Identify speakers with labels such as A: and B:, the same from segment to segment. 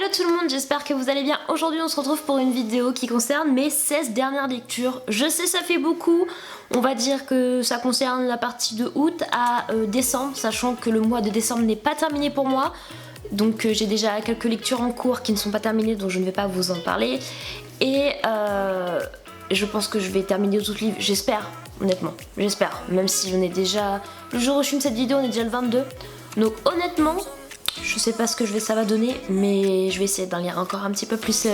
A: Hello tout le monde, j'espère que vous allez bien. Aujourd'hui on se retrouve pour une vidéo qui concerne mes 16 dernières lectures. Je sais ça fait beaucoup, on va dire que ça concerne la partie de août à décembre, sachant que le mois de décembre n'est pas terminé pour moi. Donc j'ai déjà quelques lectures en cours qui ne sont pas terminées, donc je ne vais pas vous en parler. Et je pense que je vais terminer tout le livre, j'espère, honnêtement, j'espère. Même si on est déjà, le jour où je filme cette vidéo on est déjà le 22. Donc honnêtement, je sais pas ce que ça va donner, mais je vais essayer d'en lire encore un petit peu plus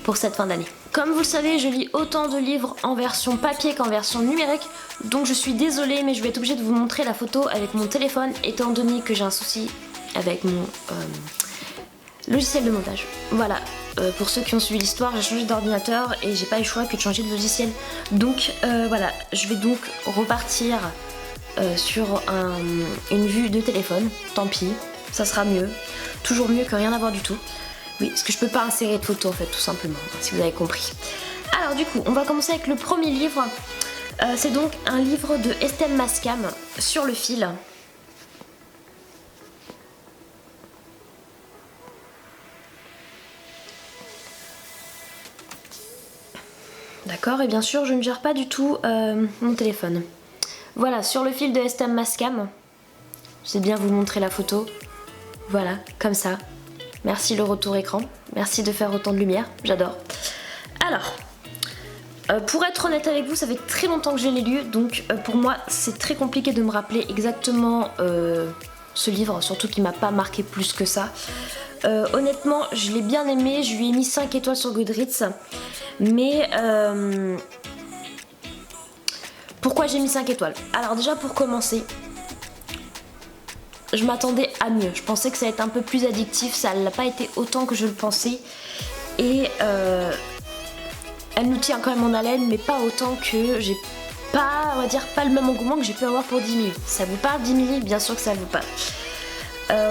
A: pour cette fin d'année. Comme vous le savez, je lis autant de livres en version papier qu'en version numérique, donc je suis désolée, mais je vais être obligée de vous montrer la photo avec mon téléphone, étant donné que j'ai un souci avec mon logiciel de montage. Voilà, pour ceux qui ont suivi l'histoire, j'ai changé d'ordinateur et j'ai pas eu le choix que de changer de logiciel. Donc voilà, je vais donc repartir sur une vue de téléphone, tant pis. Ça sera mieux, toujours mieux que rien à voir du tout. Oui, parce que je peux pas insérer de photos en fait, tout simplement, si vous avez compris. Alors du coup, on va commencer avec le premier livre. C'est donc un livre de Estelle Mascam, Sur le fil. D'accord, et bien sûr, je ne gère pas du tout mon téléphone. Voilà, Sur le fil de Estelle Mascam. Je sais bien vous montrer la photo. Voilà, comme ça. Merci le retour écran. Merci de faire autant de lumière. J'adore. Alors, pour être honnête avec vous, ça fait très longtemps que je l'ai lu. Donc pour moi, c'est très compliqué de me rappeler exactement ce livre. Surtout qu'il m'a pas marqué plus que ça. Honnêtement, je l'ai bien aimé. Je lui ai mis 5 étoiles sur Goodreads. Mais... pourquoi j'ai mis 5 étoiles? Alors déjà, pour commencer... je m'attendais à mieux, je pensais que ça allait être un peu plus addictif, ça l'a pas été autant que je le pensais. Et elle nous tient quand même en haleine, mais pas autant que j'ai pas, on va dire, pas le même engouement que j'ai pu avoir pour 10 000. Ça vous parle 10 000? Bien sûr que ça vous parle.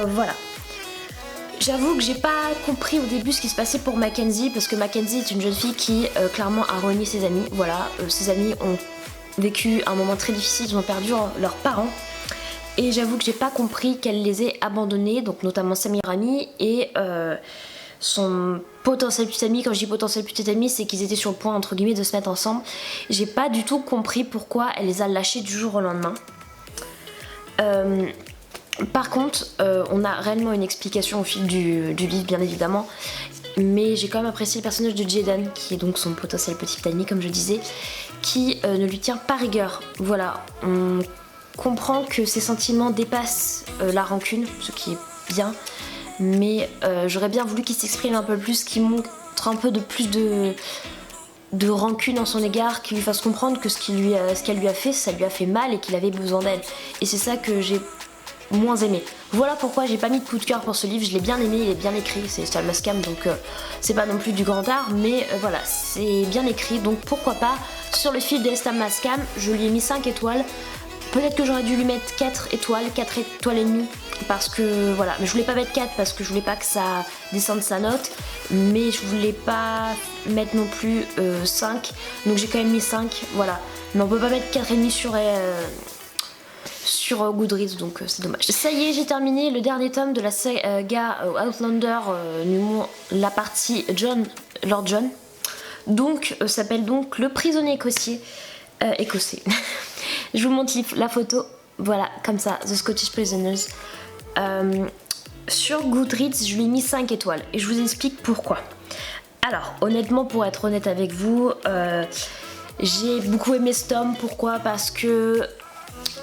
A: Voilà. J'avoue que j'ai pas compris au début ce qui se passait pour Mackenzie, parce que Mackenzie est une jeune fille qui clairement a renié ses amis. Voilà, ses amis ont vécu un moment très difficile, ils ont perdu leurs parents. Et j'avoue que j'ai pas compris qu'elle les ait abandonnés, donc notamment sa meilleure amie et son potentiel petit ami. Quand je dis potentiel petit ami, c'est qu'ils étaient sur le point entre guillemets de se mettre ensemble. J'ai pas du tout compris pourquoi elle les a lâchés du jour au lendemain. Par contre, on a réellement une explication au fil du livre, bien évidemment. Mais j'ai quand même apprécié le personnage de Jaden, qui est donc son potentiel petit ami, comme je disais, qui ne lui tient pas rigueur. Voilà, on comprend que ses sentiments dépassent la rancune, ce qui est bien, mais j'aurais bien voulu qu'il s'exprime un peu plus, qu'il montre un peu de plus de rancune en son égard, qu'il lui fasse comprendre que ce qu'elle lui a fait, ça lui a fait mal et qu'il avait besoin d'elle. Et c'est ça que j'ai moins aimé. Voilà pourquoi j'ai pas mis de coup de cœur pour ce livre. Je l'ai bien aimé, il est bien écrit, c'est Estelle Mascam, donc c'est pas non plus du grand art, mais voilà, c'est bien écrit, donc pourquoi pas. Sur le fil d'Estelle Mascam, je lui ai mis 5 étoiles. Peut-être que j'aurais dû lui mettre 4 étoiles et demie, parce que voilà, mais je voulais pas mettre 4 parce que je voulais pas que ça descende sa note, mais je voulais pas mettre non plus 5, donc j'ai quand même mis 5, voilà. Mais on peut pas mettre 4 et demi sur Goodreads, donc c'est dommage. Ça y est, j'ai terminé le dernier tome de la saga Outlander, la partie Lord John. Donc, s'appelle donc Le prisonnier écossais. Je vous montre la photo, voilà, comme ça, The Scottish Prisoners. Sur Goodreads, je lui ai mis 5 étoiles et je vous explique pourquoi. Alors, honnêtement, pour être honnête avec vous, j'ai beaucoup aimé ce tome. Pourquoi? Parce que,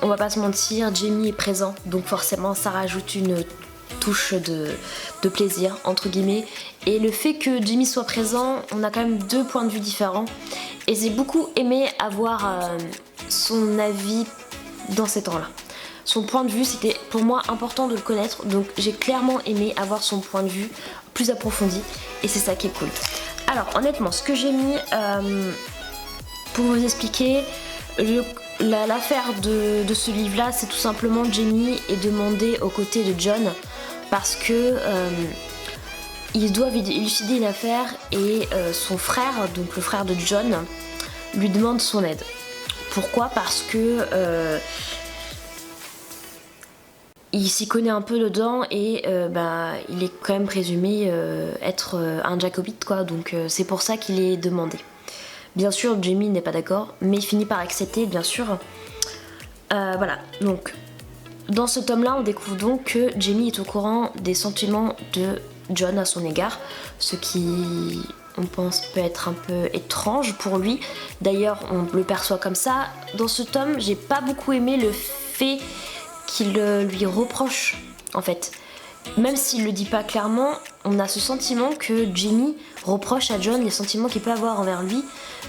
A: on va pas se mentir, Jamie est présent, donc forcément ça rajoute une touche de plaisir, entre guillemets. Et le fait que Jamie soit présent, on a quand même 2 points de vue différents. Et j'ai beaucoup aimé avoir son avis dans ces temps-là. Son point de vue, c'était pour moi important de le connaître, donc j'ai clairement aimé avoir son point de vue plus approfondi, et c'est ça qui est cool. Alors honnêtement, ce que j'ai mis pour vous expliquer, l'affaire de ce livre-là, c'est tout simplement Jamie est demandé aux côtés de John, parce que ils doivent élucider une affaire et son frère, donc le frère de John, lui demande son aide. Pourquoi? Parce que il s'y connaît un peu dedans et il est quand même présumé être un Jacobite quoi, donc c'est pour ça qu'il est demandé. Bien sûr, Jamie n'est pas d'accord, mais il finit par accepter, bien sûr. Voilà, donc dans ce tome-là, on découvre donc que Jamie est au courant des sentiments de John à son égard, ce qui, on pense, peut être un peu étrange pour lui. D'ailleurs, on le perçoit comme ça. Dans ce tome, j'ai pas beaucoup aimé le fait qu'il lui reproche, en fait. Même s'il le dit pas clairement, on a ce sentiment que Jamie reproche à John les sentiments qu'il peut avoir envers lui.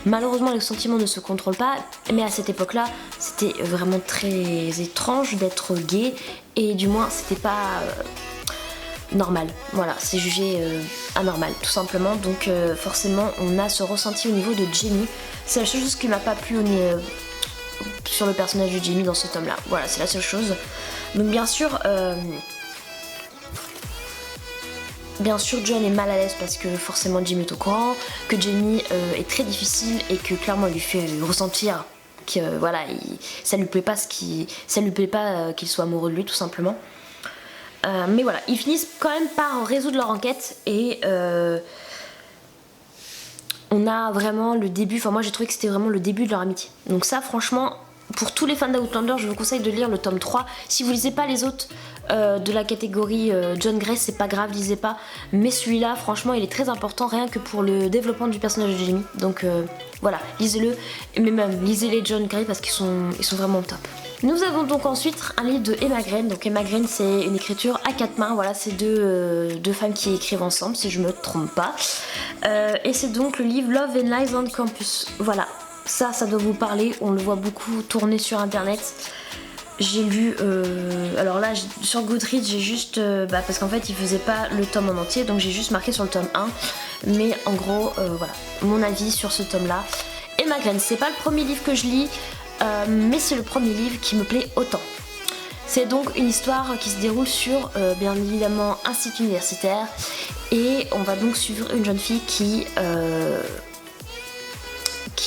A: Malheureusement, les sentiments ne se contrôlent pas, mais à cette époque-là, c'était vraiment très étrange d'être gay, et du moins, c'était pas normal. Voilà, c'est jugé anormal, tout simplement. Donc, forcément, on a ce ressenti au niveau de Jamie. C'est la seule chose qui m'a pas plu sur le personnage de Jamie dans ce tome-là. Voilà, c'est la seule chose. Donc, bien sûr, John est mal à l'aise parce que forcément Jamie est au courant, que Jamie est très difficile et que clairement il lui fait ressentir que voilà, ça lui plaît pas qu'il soit amoureux de lui tout simplement. Mais voilà, ils finissent quand même par résoudre leur enquête et on a vraiment le début, enfin moi j'ai trouvé que c'était vraiment le début de leur amitié. Donc ça franchement, pour tous les fans d'Outlander, je vous conseille de lire le tome 3. Si vous lisez pas les autres de la catégorie John Grey, c'est pas grave, lisez pas. Mais celui-là, franchement, il est très important, rien que pour le développement du personnage de Jamie. Donc voilà, lisez-le, mais même lisez les John Grey parce qu'ils sont vraiment top. Nous avons donc ensuite un livre de Emma Green. Donc Emma Green, c'est une écriture à 4 mains. Voilà, c'est deux femmes qui écrivent ensemble, si je me trompe pas. Et c'est donc le livre Love and Lies on Campus. Voilà, ça doit vous parler. On le voit beaucoup tourner sur internet. J'ai lu, alors là sur Goodreads j'ai juste, parce qu'en fait il faisait pas le tome en entier, donc j'ai juste marqué sur le tome 1. Mais en gros, voilà, mon avis sur ce tome là. Emma Green, c'est pas le premier livre que je lis, mais c'est le premier livre qui me plaît autant. C'est donc une histoire qui se déroule sur, bien évidemment, un site universitaire. Et on va donc suivre une jeune fille qui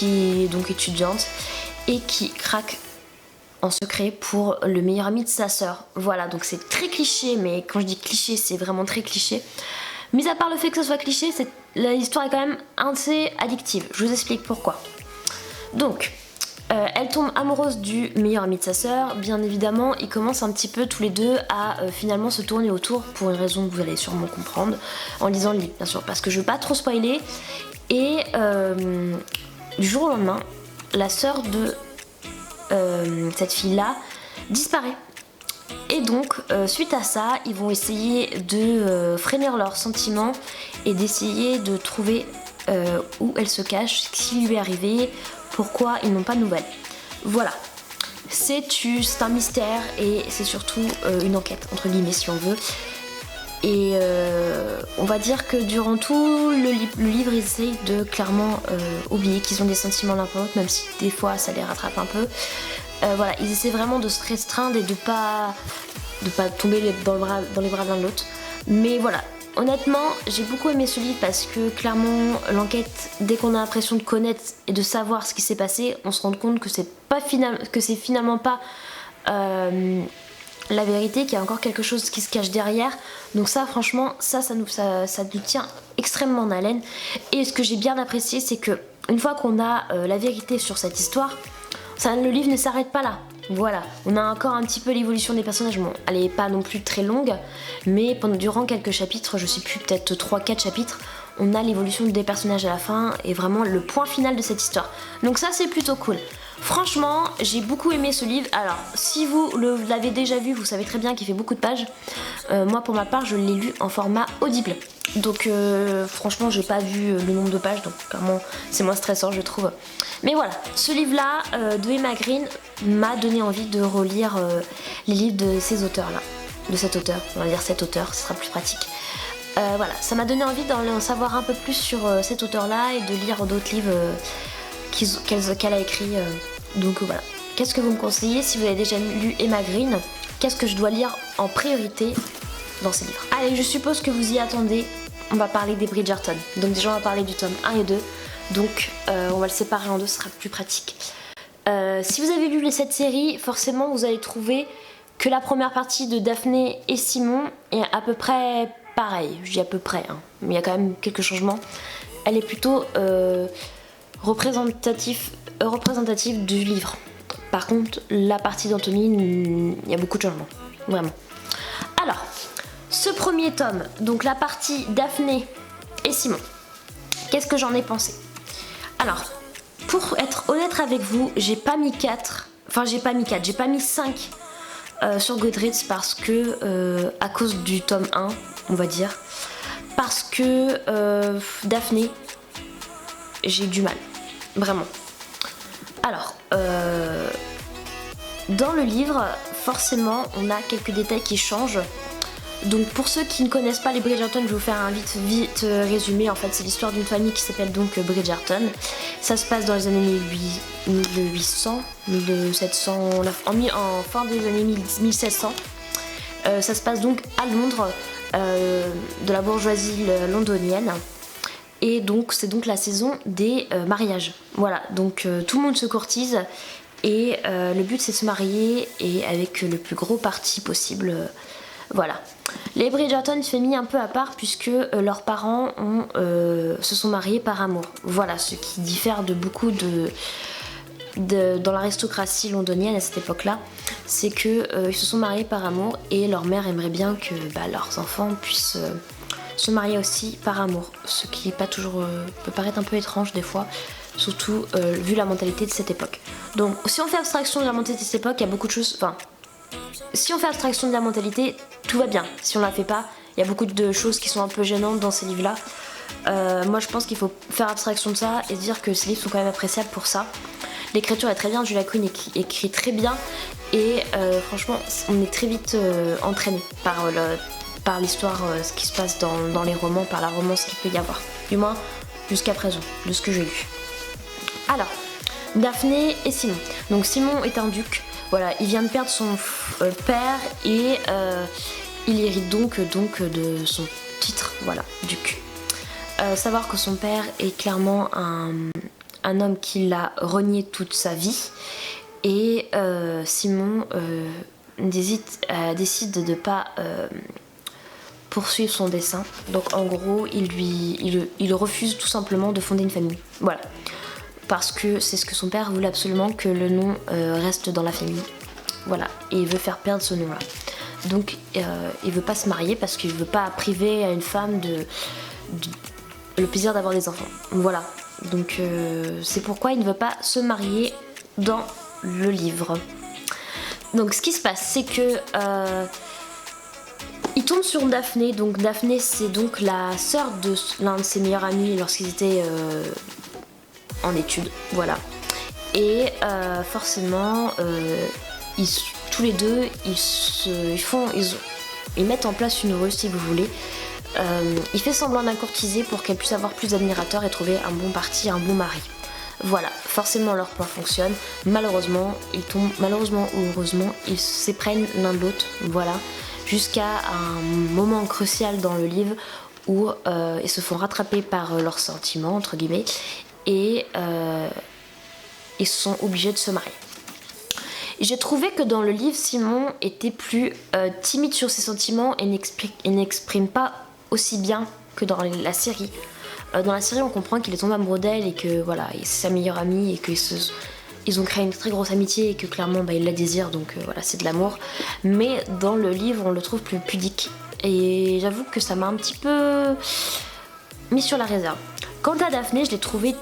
A: est donc étudiante et qui craque en secret pour le meilleur ami de sa sœur. Voilà, donc c'est très cliché, mais quand je dis cliché, c'est vraiment très cliché. Mis à part le fait que ce soit cliché, l'histoire est quand même assez addictive. Je vous explique pourquoi. Donc, elle tombe amoureuse du meilleur ami de sa sœur. Bien évidemment, ils commencent un petit peu tous les deux à finalement se tourner autour, pour une raison que vous allez sûrement comprendre en lisant le livre, bien sûr, parce que je veux pas trop spoiler. Et du jour au lendemain, la sœur de cette fille-là disparaît. Et donc, suite à ça, ils vont essayer de freiner leurs sentiments et d'essayer de trouver où elle se cache, ce qui lui est arrivé, pourquoi ils n'ont pas de nouvelles. Voilà. C'est un mystère et c'est surtout une enquête, entre guillemets, si on veut. Et on va dire que durant tout le livre, ils essayent de clairement oublier qu'ils ont des sentiments l'un pour l'autre, même si des fois ça les rattrape un peu. Voilà, ils essaient vraiment de se restreindre et de pas tomber dans les bras de l'un de l'autre. Mais voilà, honnêtement, j'ai beaucoup aimé ce livre parce que clairement, l'enquête, dès qu'on a l'impression de connaître et de savoir ce qui s'est passé, on se rend compte que c'est finalement pas la vérité, qu'il y a encore quelque chose qui se cache derrière. Donc ça, franchement, ça nous tient extrêmement en haleine. Et ce que j'ai bien apprécié, c'est que une fois qu'on a la vérité sur cette histoire, le livre ne s'arrête pas là. Voilà, on a encore un petit peu l'évolution des personnages. Bon, elle est pas non plus très longue, mais durant quelques chapitres, je sais plus, peut-être 3-4 chapitres, on a l'évolution des personnages à la fin et vraiment le point final de cette histoire. Donc ça, c'est plutôt cool. Franchement, j'ai beaucoup aimé ce livre. Alors, si vous l'avez déjà vu, vous savez très bien qu'il fait beaucoup de pages. Moi, pour ma part, je l'ai lu en format audible. Donc, franchement, j'ai pas vu le nombre de pages, donc clairement, c'est moins stressant, je trouve. Mais voilà, ce livre-là de Emma Green m'a donné envie de relire les livres de ces auteurs-là. De cet auteur, on va dire cet auteur, ce sera plus pratique. Voilà, ça m'a donné envie d'en savoir un peu plus sur cet auteur-là et de lire d'autres livres qu'elle a écrit. Donc voilà. Qu'est-ce que vous me conseillez si vous avez déjà lu Emma Green? Qu'est-ce que je dois lire en priorité dans ces livres? Allez, je suppose que vous y attendez. On va parler des Bridgerton. Donc déjà on va parler du tome 1 et 2. Donc on va le séparer en deux, ce sera plus pratique. Si vous avez lu cette série, forcément vous allez trouver que la première partie de Daphné et Simon est à peu près pareille. Je dis à peu près, hein, mais il y a quand même quelques changements. Elle est plutôt représentative du livre. Par contre, la partie d'Anthony, il y a beaucoup de changements, vraiment. Alors, ce premier tome, donc la partie Daphné et Simon, qu'est-ce que j'en ai pensé? Alors, pour être honnête avec vous, j'ai pas mis 4, enfin j'ai pas mis 5 sur Goodreads parce que, à cause du tome 1, on va dire, parce que Daphné, j'ai du mal, vraiment. Alors, dans le livre, forcément, on a quelques détails qui changent. Donc pour ceux qui ne connaissent pas les Bridgerton, je vais vous faire un vite résumé. En fait, c'est l'histoire d'une famille qui s'appelle donc Bridgerton. Ça se passe dans les années 1800, 1700, en fin des années 1700. Ça se passe donc à Londres, de la bourgeoisie londonienne. Et donc c'est donc la saison des mariages. Voilà, donc tout le monde se courtise et le but c'est de se marier et avec le plus gros parti possible. Voilà. Les Bridgerton se sont mis un peu à part puisque leurs parents se sont mariés par amour. Voilà, ce qui diffère de beaucoup dans l'aristocratie londonienne à cette époque-là, c'est que ils se sont mariés par amour et leur mère aimerait bien que leurs enfants puissent se marier aussi par amour, ce qui est pas toujours peut paraître un peu étrange des fois, surtout vu la mentalité de cette époque. Donc si on fait abstraction de la mentalité de cette époque, il y a beaucoup de choses, enfin si on fait abstraction de la mentalité, tout va bien. Si on la fait pas, il y a beaucoup de choses qui sont un peu gênantes dans ces livres-là. Moi je pense qu'il faut faire abstraction de ça et dire que ces livres sont quand même appréciables pour ça. L'écriture est très bien, Julia Quinn écrit très bien et franchement on est très vite entraîné par l'histoire, ce qui se passe dans les romans, par la romance qu'il peut y avoir. Du moins jusqu'à présent, de ce que j'ai lu. Alors, Daphné et Simon. Donc Simon est un duc. Voilà, il vient de perdre son père et il hérite donc de son titre, voilà, duc. Savoir que son père est clairement un homme qui l'a renié toute sa vie et Simon décide de ne pas poursuivre son dessein. Donc en gros, il refuse tout simplement de fonder une famille. Voilà. Parce que c'est ce que son père voulait absolument, que le nom reste dans la famille. Voilà, et il veut faire perdre ce nom-là. Donc il veut pas se marier parce qu'il veut pas priver à une femme le plaisir d'avoir des enfants. Voilà, donc c'est pourquoi il ne veut pas se marier dans le livre. Donc ce qui se passe, c'est que il tombe sur Daphné. Donc Daphné, c'est donc la sœur de l'un de ses meilleurs amis lorsqu'ils étaient en études, voilà. Et forcément, tous les deux, ils mettent en place une ruse, si vous voulez. Il fait semblant d'un courtiser pour qu'elle puisse avoir plus d'admirateurs et trouver un bon parti, un bon mari. Voilà, forcément leur plan fonctionne. Malheureusement, ou heureusement, ils s'éprennent l'un de l'autre. Voilà, jusqu'à un moment crucial dans le livre où ils se font rattraper par leurs sentiments, entre guillemets, et ils sont obligés de se marier. J'ai trouvé que dans le livre, Simon était plus timide sur ses sentiments et n'exprime pas aussi bien que dans la série. Dans la série, on comprend qu'il est tombé amoureux d'elle et que voilà, c'est sa meilleure amie et qu'ils ont créé une très grosse amitié et que clairement il la désire, donc voilà, c'est de l'amour. Mais dans le livre, on le trouve plus pudique et j'avoue que ça m'a un petit peu mis sur la réserve. Quant à Daphné, je l'ai trouvée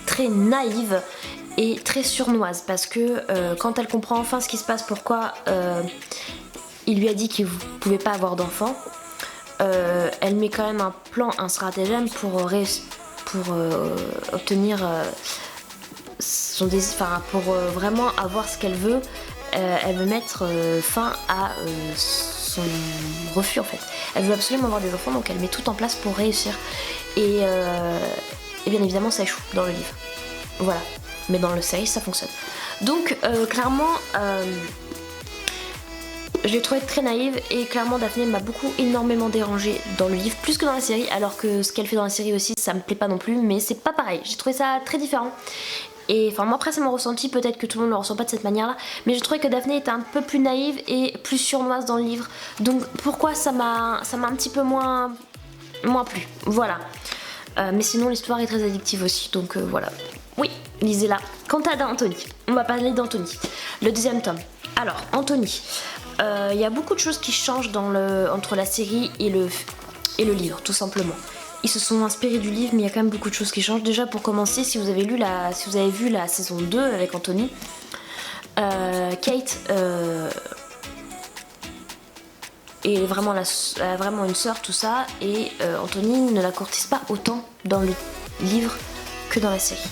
A: très naïve et très sournoise parce que quand elle comprend enfin ce qui se passe, pourquoi il lui a dit qu'il ne pouvait pas avoir d'enfant, elle met quand même un stratagème pour obtenir son désir, enfin pour vraiment avoir ce qu'elle veut. Elle veut mettre fin à son refus en fait. Elle veut absolument avoir des enfants, donc elle met tout en place pour réussir. Et bien évidemment ça échoue dans le livre. Voilà. Mais dans le série ça fonctionne. Donc clairement je l'ai trouvée très naïve et clairement Daphné m'a énormément dérangée dans le livre, plus que dans la série, alors que ce qu'elle fait dans la série aussi ça me plaît pas non plus, mais c'est pas pareil, j'ai trouvé ça très différent. Et enfin moi après c'est mon ressenti, peut-être que tout le monde ne le ressent pas de cette manière là, mais je trouvais que Daphné était un peu plus naïve et plus sournoise dans le livre, donc pourquoi ça m'a un petit peu moins plu, voilà. Mais sinon l'histoire est très addictive aussi, donc voilà. Oui, lisez-la. Quant à Anthony, on va parler d'Anthony, le deuxième tome. Alors Anthony, il y a beaucoup de choses qui changent entre la série et le livre, tout simplement. Ils se sont inspirés du livre, mais il y a quand même beaucoup de choses qui changent. Déjà pour commencer, si vous avez vu la saison 2 avec Anthony, Kate est vraiment, a vraiment une sœur, tout ça, et Anthony ne la courtise pas autant dans le livre que dans la série.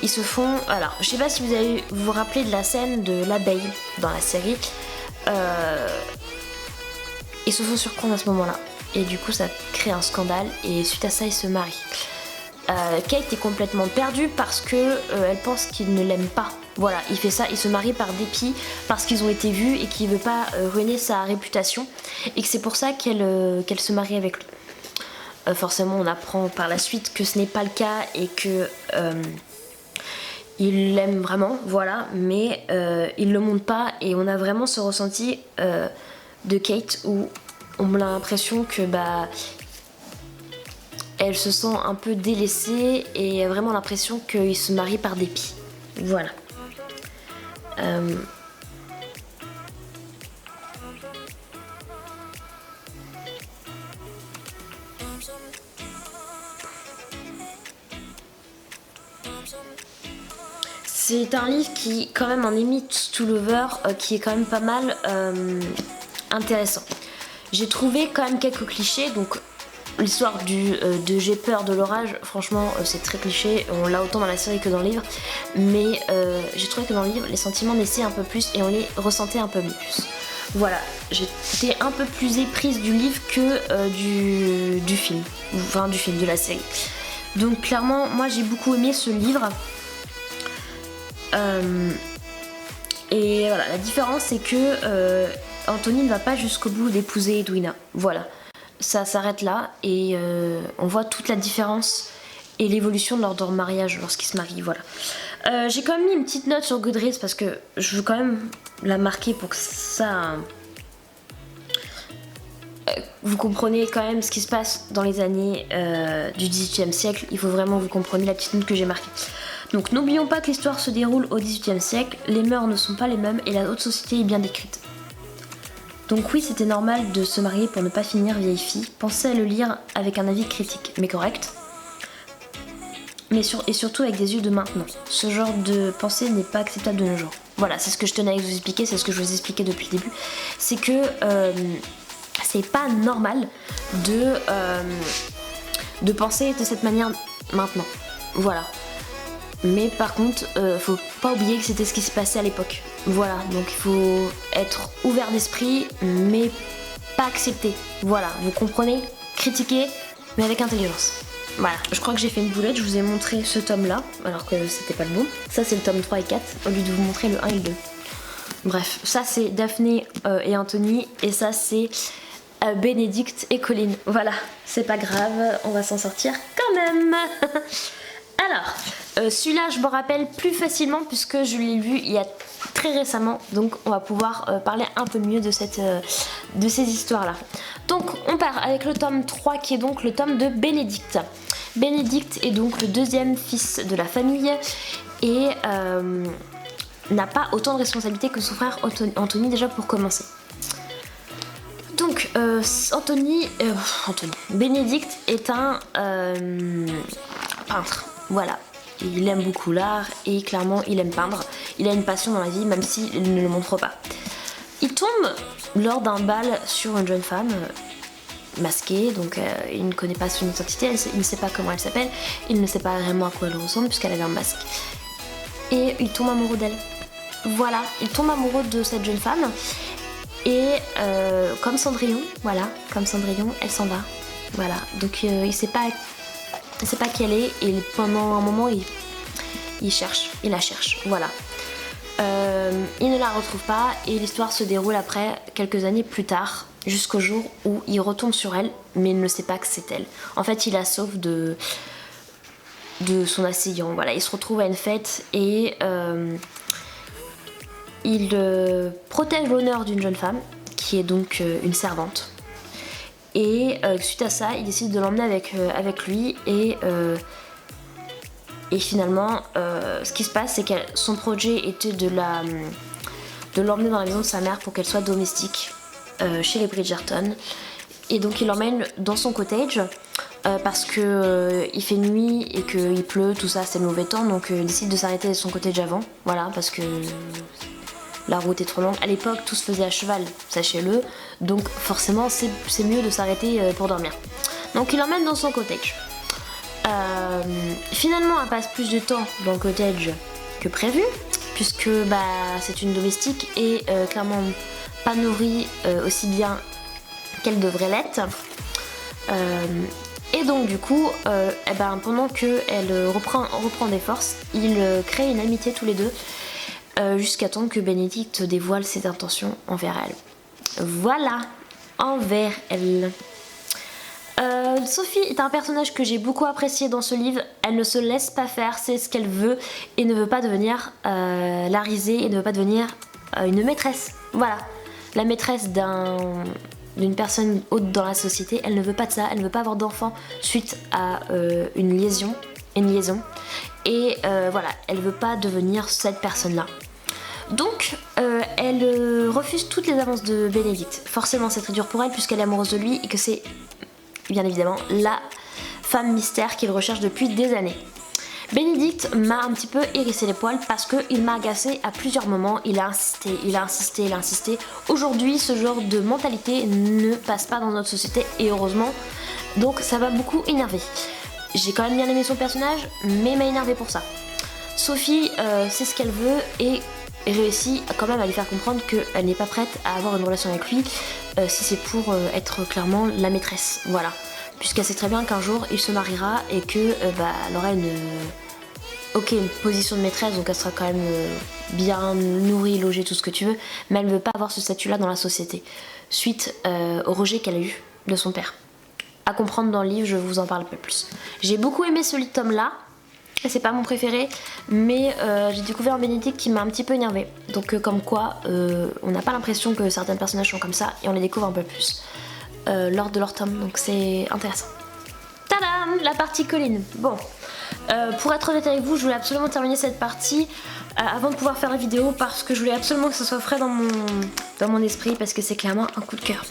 A: Ils se font... Alors, je sais pas si vous vous rappelez de la scène de l'abeille dans la série. Ils se font surprendre à ce moment-là. Et du coup, ça crée un scandale. Et suite à ça, ils se marient. Kate est complètement perdue parce que elle pense qu'il ne l'aime pas. Voilà, il fait ça, il se marie par dépit parce qu'ils ont été vus et qu'il veut pas ruiner sa réputation. Et que c'est pour ça qu'elle se marie avec lui. Forcément, on apprend par la suite que ce n'est pas le cas et que il l'aime vraiment, voilà, mais il le montre pas et on a vraiment ce ressenti de Kate où on a l'impression que elle se sent un peu délaissée et vraiment l'impression qu'il se marie par dépit, voilà. C'est un livre qui quand même en imite To Lover, qui est quand même pas mal intéressant. J'ai trouvé quand même quelques clichés, donc l'histoire de j'ai peur de l'orage, franchement c'est très cliché, on l'a autant dans la série que dans le livre, mais j'ai trouvé que dans le livre les sentiments naissaient un peu plus et on les ressentait un peu plus. Voilà, j'étais un peu plus éprise du livre que du film, enfin du film, de la série. Donc clairement moi j'ai beaucoup aimé ce livre. Et voilà, la différence c'est que Anthony ne va pas jusqu'au bout d'épouser Edwina. Voilà, ça s'arrête là et on voit toute la différence et l'évolution de leur mariage lorsqu'ils se marient. Voilà. J'ai quand même mis une petite note sur Goodreads parce que je veux quand même la marquer pour que ça... vous comprenez quand même ce qui se passe dans les années du XVIIIe siècle. Il faut vraiment que vous compreniez la petite note que j'ai marquée. Donc n'oublions pas que l'histoire se déroule au XVIIIe siècle, les mœurs ne sont pas les mêmes et la haute société est bien décrite. Donc oui, c'était normal de se marier pour ne pas finir vieille fille. Pensez à le lire avec un avis critique, mais correct. Et surtout avec des yeux de maintenant. Ce genre de pensée n'est pas acceptable de nos jours. Voilà, c'est ce que je tenais à vous expliquer, c'est ce que je vous ai expliqué depuis le début. C'est que c'est pas normal de penser de cette manière maintenant. Voilà. Mais par contre, faut pas oublier que c'était ce qui s'est passé à l'époque. Voilà, donc il faut être ouvert d'esprit, mais pas accepter. Voilà, vous comprenez? Critiquer, mais avec intelligence. Voilà, je crois que j'ai fait une boulette, je vous ai montré ce tome-là, alors que c'était pas le bon. Ça c'est le tome 3 et 4, au lieu de vous montrer le 1 et le 2. Bref, ça c'est Daphné et Anthony, et ça c'est Bénédicte et Colline. Voilà, c'est pas grave, on va s'en sortir quand même. Alors, celui-là je me rappelle plus facilement puisque je l'ai lu il y a très récemment, donc on va pouvoir parler un peu mieux de ces histoires-là. Donc on part avec le tome 3 qui est donc le tome de Bénédicte. Bénédicte est donc le deuxième fils de la famille et n'a pas autant de responsabilités que son frère Anthony déjà pour commencer. Donc Bénédicte est un peintre. Voilà, il aime beaucoup l'art et clairement il aime peindre. Il a une passion dans la vie même s'il ne le montre pas. Il tombe lors d'un bal sur une jeune femme masquée, donc il ne connaît pas son identité, il ne sait pas comment elle s'appelle, il ne sait pas vraiment à quoi elle ressemble puisqu'elle avait un masque. Et il tombe amoureux d'elle. Voilà, il tombe amoureux de cette jeune femme et comme Cendrillon, voilà, comme Cendrillon, elle s'en va. Voilà, donc il sait pas qui elle est et pendant un moment il la cherche, voilà. Il ne la retrouve pas et l'histoire se déroule après quelques années plus tard, jusqu'au jour où il retombe sur elle, mais il ne sait pas que c'est elle. En fait, il la sauve de son assaiillant. Voilà, il se retrouve à une fête et il protège l'honneur d'une jeune femme qui est donc une servante. Et suite à ça, il décide de l'emmener avec lui et finalement, ce qui se passe, c'est que son projet était de l'emmener dans la maison de sa mère pour qu'elle soit domestique chez les Bridgerton. Et donc il l'emmène dans son cottage parce que il fait nuit et qu'il pleut, tout ça, c'est le mauvais temps. Donc il décide de s'arrêter à son cottage avant, voilà, parce que la route est trop longue. À l'époque, tout se faisait à cheval, sachez-le. Donc forcément, c'est mieux de s'arrêter pour dormir. Donc il l'emmène dans son cottage. Finalement, elle passe plus de temps dans le cottage que prévu, puisque c'est une domestique et clairement pas nourrie aussi bien qu'elle devrait l'être. Et donc du coup, pendant qu'elle reprend des forces, ils créent une amitié tous les deux, jusqu'à temps que Bénédicte dévoile ses intentions envers elle. Voilà, envers elle. Sophie est un personnage que j'ai beaucoup apprécié dans ce livre. Elle ne se laisse pas faire, c'est ce qu'elle veut et ne veut pas devenir la risée et ne veut pas devenir une maîtresse. Voilà, la maîtresse d'une personne haute dans la société. Elle ne veut pas de ça, elle ne veut pas avoir d'enfant suite à une liaison. Et voilà, elle veut pas devenir cette personne-là. Donc, elle refuse toutes les avances de Bénédicte. Forcément, c'est très dur pour elle puisqu'elle est amoureuse de lui et que c'est bien évidemment la femme mystère qu'il recherche depuis des années. Bénédicte m'a un petit peu hérissé les poils parce qu'il m'a agacé à plusieurs moments. Il a insisté. Aujourd'hui, ce genre de mentalité ne passe pas dans notre société et heureusement. Donc ça m'a beaucoup énervé. J'ai quand même bien aimé son personnage, mais m'a énervé pour ça. Sophie sait ce qu'elle veut et réussit quand même à lui faire comprendre qu'elle n'est pas prête à avoir une relation avec lui si c'est pour être clairement la maîtresse. Voilà. Puisqu'elle sait très bien qu'un jour il se mariera et que elle aura une position de maîtresse, donc elle sera quand même bien nourrie, logée, tout ce que tu veux, mais elle ne veut pas avoir ce statut-là dans la société, suite au rejet qu'elle a eu de son père. À comprendre dans le livre, je vous en parle pas plus. J'ai beaucoup aimé ce tome-là. C'est pas mon préféré, mais j'ai découvert un Bénédicte qui m'a un petit peu énervée. Donc comme quoi, on n'a pas l'impression que certains personnages sont comme ça et on les découvre un peu plus lors de leur tome, donc c'est intéressant. Tadam, la partie colline. Bon, pour être honnête avec vous, je voulais absolument terminer cette partie avant de pouvoir faire la vidéo parce que je voulais absolument que ce soit frais dans mon esprit parce que c'est clairement un coup de cœur.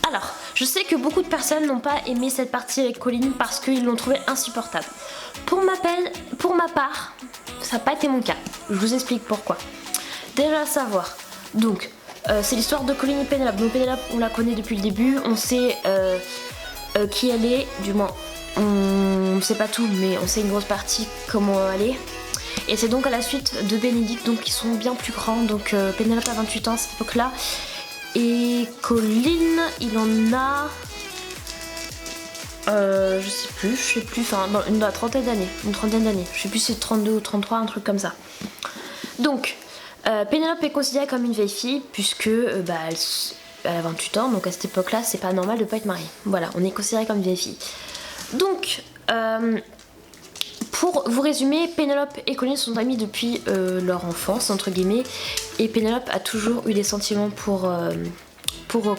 A: Alors, je sais que beaucoup de personnes n'ont pas aimé cette partie avec Colline parce qu'ils l'ont trouvée insupportable. Pour ma part, ça n'a pas été mon cas. Je vous explique pourquoi. Déjà à savoir, donc, c'est l'histoire de Colline et Pénélope. Donc Pénélope, on la connaît depuis le début, on sait qui elle est, du moins, on ne sait pas tout, mais on sait une grosse partie comment elle est. Et c'est donc à la suite de Bénédicte, donc ils sont bien plus grands. Donc Pénélope a 28 ans à cette époque-là. Et Colline, il en a... je sais plus, enfin dans une trentaine d'années, je sais plus si c'est 32 ou 33, un truc comme ça. Donc, Pénélope est considérée comme une vieille fille, puisque elle a 28 ans, donc à cette époque-là, c'est pas normal de pas être mariée. Voilà, on est considéré comme une vieille fille. Donc, pour vous résumer, Pénélope et Colline sont amies depuis leur enfance, entre guillemets, et Pénélope a toujours eu des sentiments pour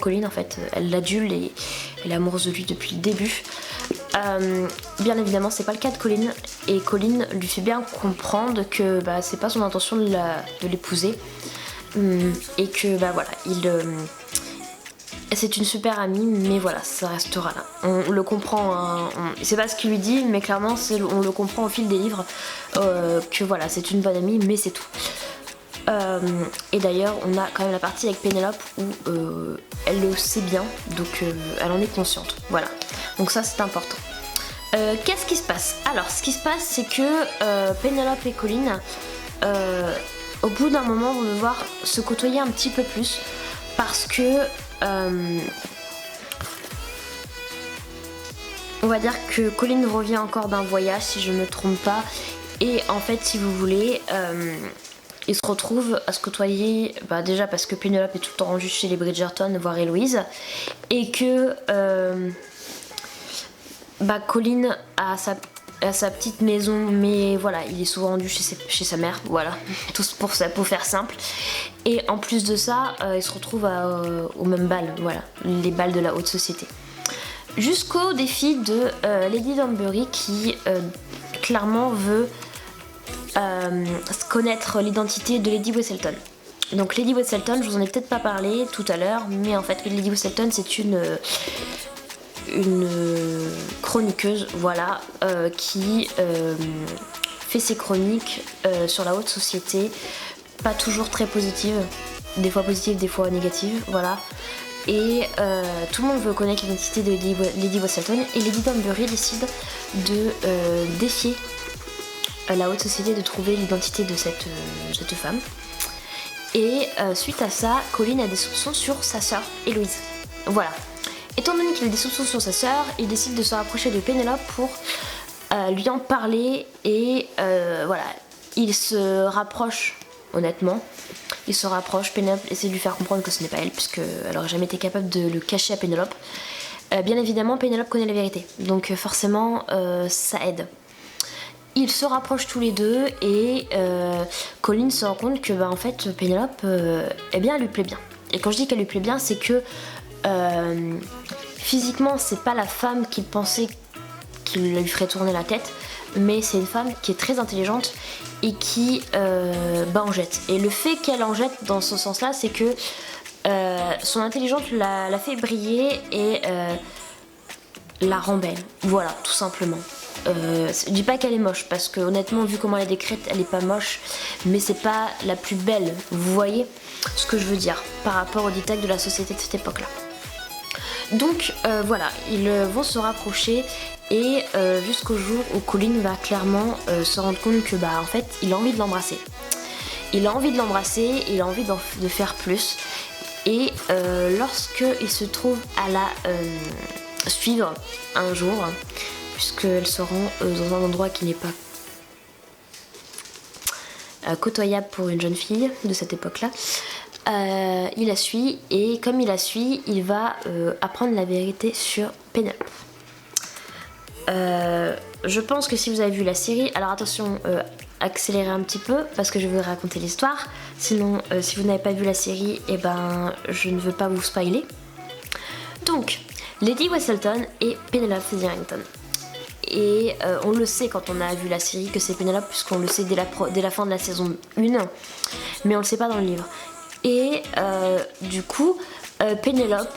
A: Colline, en fait. Elle l'adule et elle est amoureuse de lui depuis le début. Bien évidemment, c'est pas le cas de Colline, et Colline lui fait bien comprendre que c'est pas son intention de l'épouser, et que voilà, c'est une super amie, mais voilà, ça restera là. On le comprend, hein, c'est pas ce qu'il lui dit, mais clairement, on le comprend au fil des livres, que voilà, c'est une bonne amie, mais c'est tout. Et d'ailleurs, on a quand même la partie avec Pénélope où elle le sait bien, donc elle en est consciente. Voilà, donc ça c'est important. Qu'est-ce qui se passe? Alors, ce qui se passe, c'est que Pénélope et Colline, au bout d'un moment, vont devoir se côtoyer un petit peu plus parce que on va dire que Colline revient encore d'un voyage, si je ne me trompe pas, et en fait, si vous voulez, ils se retrouvent à se côtoyer, déjà parce que Pénélope est tout le temps rendue chez les Bridgerton voir Héloïse, et que Colin a sa petite maison, mais voilà, il est souvent rendu chez sa mère, voilà, tout pour faire simple. Et en plus de ça, il se retrouve au même bal, voilà, les balles de la haute société. Jusqu'au défi de Lady Danbury qui clairement veut connaître l'identité de Lady Weselton. Donc Lady Weselton, je vous en ai peut-être pas parlé tout à l'heure, mais en fait Lady Weselton c'est une chroniqueuse, voilà, qui fait ses chroniques sur la haute société, pas toujours très positive, des fois positive, des fois négative, voilà. Et tout le monde veut connaître l'identité de Lady Weselton, et Lady Danbury décide de défier la haute société de trouver l'identité de cette femme. Et suite à ça, Colin a des soupçons sur sa sœur Héloïse. Voilà. Étant donné qu'il a des soupçons sur sa sœur, il décide de se rapprocher de Pénélope pour lui en parler, et voilà, il se rapproche, honnêtement. Il se rapproche, Pénélope essaie de lui faire comprendre que ce n'est pas elle, puisqu'elle n'aurait jamais été capable de le cacher à Pénélope. Bien évidemment, Pénélope connaît la vérité, donc forcément, ça aide. Ils se rapprochent tous les deux, et Colin se rend compte que en fait Pénélope, eh bien elle lui plaît bien. Et quand je dis qu'elle lui plaît bien, c'est que physiquement c'est pas la femme qu'il pensait qu'il lui ferait tourner la tête, mais c'est une femme qui est très intelligente et qui en jette. Et le fait qu'elle en jette dans ce sens-là, c'est que son intelligence la fait briller et la rend belle. Voilà, tout simplement. Je dis pas qu'elle est moche, parce que honnêtement, vu comment elle est décrite, elle est pas moche, mais c'est pas la plus belle. Vous voyez ce que je veux dire par rapport au détail de la société de cette époque-là. Donc voilà, ils vont se rapprocher, et jusqu'au jour où Colin va clairement se rendre compte que en fait il a envie de l'embrasser. Il a envie de l'embrasser, il a envie de faire plus. Et lorsqu'il se trouve à la suivre un jour, puisqu'elle se rend dans un endroit qui n'est pas côtoyable pour une jeune fille de cette époque-là, il la suit, et comme il la suit, il va apprendre la vérité sur Pénélope. Je pense que si vous avez vu la série, alors attention, accélérez un petit peu parce que je vais vous raconter l'histoire. Sinon, si vous n'avez pas vu la série, je ne veux pas vous spoiler. Donc, Lady Weselton et Penelope Featherington. Et on le sait quand on a vu la série que c'est Pénélope, puisqu'on le sait dès la fin de la saison 1, mais on le sait pas dans le livre. Et du coup, Pénélope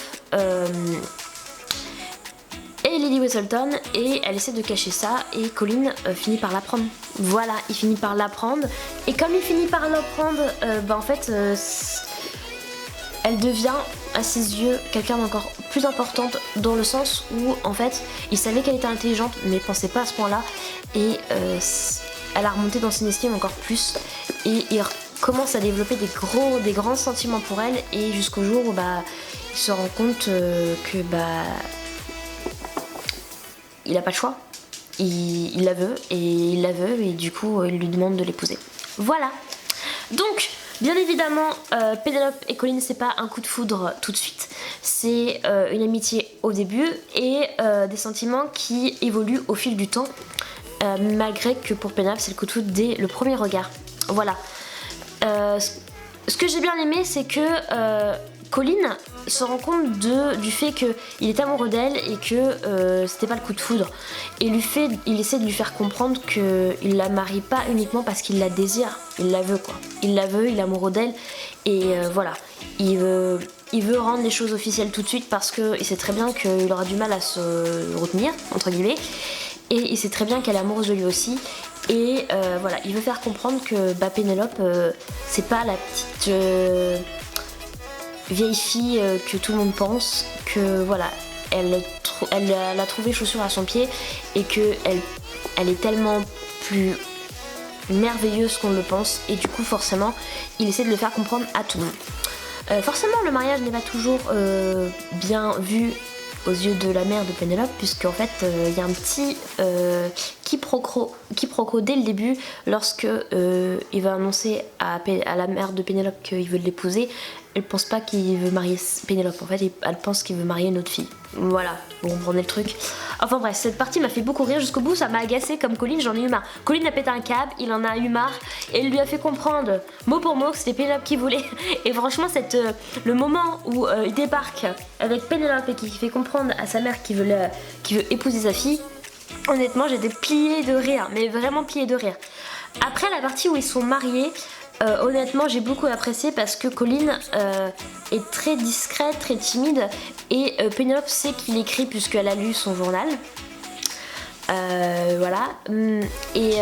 A: et Lady Weselton, et elle essaie de cacher ça, et Colin finit par l'apprendre. Voilà, il finit par l'apprendre, et comme il finit par l'apprendre, en fait, elle devient à ses yeux quelqu'un d'encore plus importante, dans le sens où en fait il savait qu'elle était intelligente mais pensait pas à ce point là, et elle a remonté dans son estime encore plus, et il commence à développer des grands sentiments pour elle, et jusqu'au jour où il se rend compte que il a pas le choix, il la veut, et du coup il lui demande de l'épouser. Voilà, donc bien évidemment, Pénélope et Colin, c'est pas un coup de foudre tout de suite, c'est une amitié au début, et des sentiments qui évoluent au fil du temps, malgré que pour Pénélope c'est le coup de foudre dès le premier regard. Voilà. Ce que j'ai bien aimé, c'est que Colin se rend compte du fait qu'il est amoureux d'elle, et que c'était pas le coup de foudre, et il essaie de lui faire comprendre qu'il la marie pas uniquement parce qu'il la désire, il la veut quoi. Il la veut, il est amoureux d'elle, et voilà. Il veut rendre les choses officielles tout de suite, parce qu'il sait très bien qu'il aura du mal à se retenir, entre guillemets, et il sait très bien qu'elle est amoureuse de lui aussi. Et voilà, il veut faire comprendre que Pénélope, c'est pas la petite vieille fille que tout le monde pense, que voilà, elle a trouvé chaussure à son pied, et que elle est tellement plus merveilleuse qu'on le pense, et du coup forcément il essaie de le faire comprendre à tout le monde. Forcément le mariage n'est pas toujours bien vu aux yeux de la mère de Pénélope, puisqu'en fait il y a un petit quiproquo dès le début lorsque il va annoncer à la mère de Pénélope qu'il veut l'épouser. Elle pense pas qu'il veut marier Pénélope, en fait elle pense qu'il veut marier une autre fille. Voilà, vous comprenez le truc. Enfin bref, cette partie m'a fait beaucoup rire jusqu'au bout, ça m'a agacé comme Colin, j'en ai eu marre. Colin a pété un câble, il en a eu marre et il lui a fait comprendre mot pour mot que c'était Pénélope qui voulait. Et franchement le moment où il débarque avec Pénélope et qui fait comprendre à sa mère qu'il veut épouser sa fille, honnêtement j'étais pliée de rire, mais vraiment pliée de rire. Après la partie où ils sont mariés, honnêtement j'ai beaucoup apprécié parce que Colin est très discrète, très timide et Pénélope sait qu'il écrit puisqu'elle a lu son journal. Voilà. Et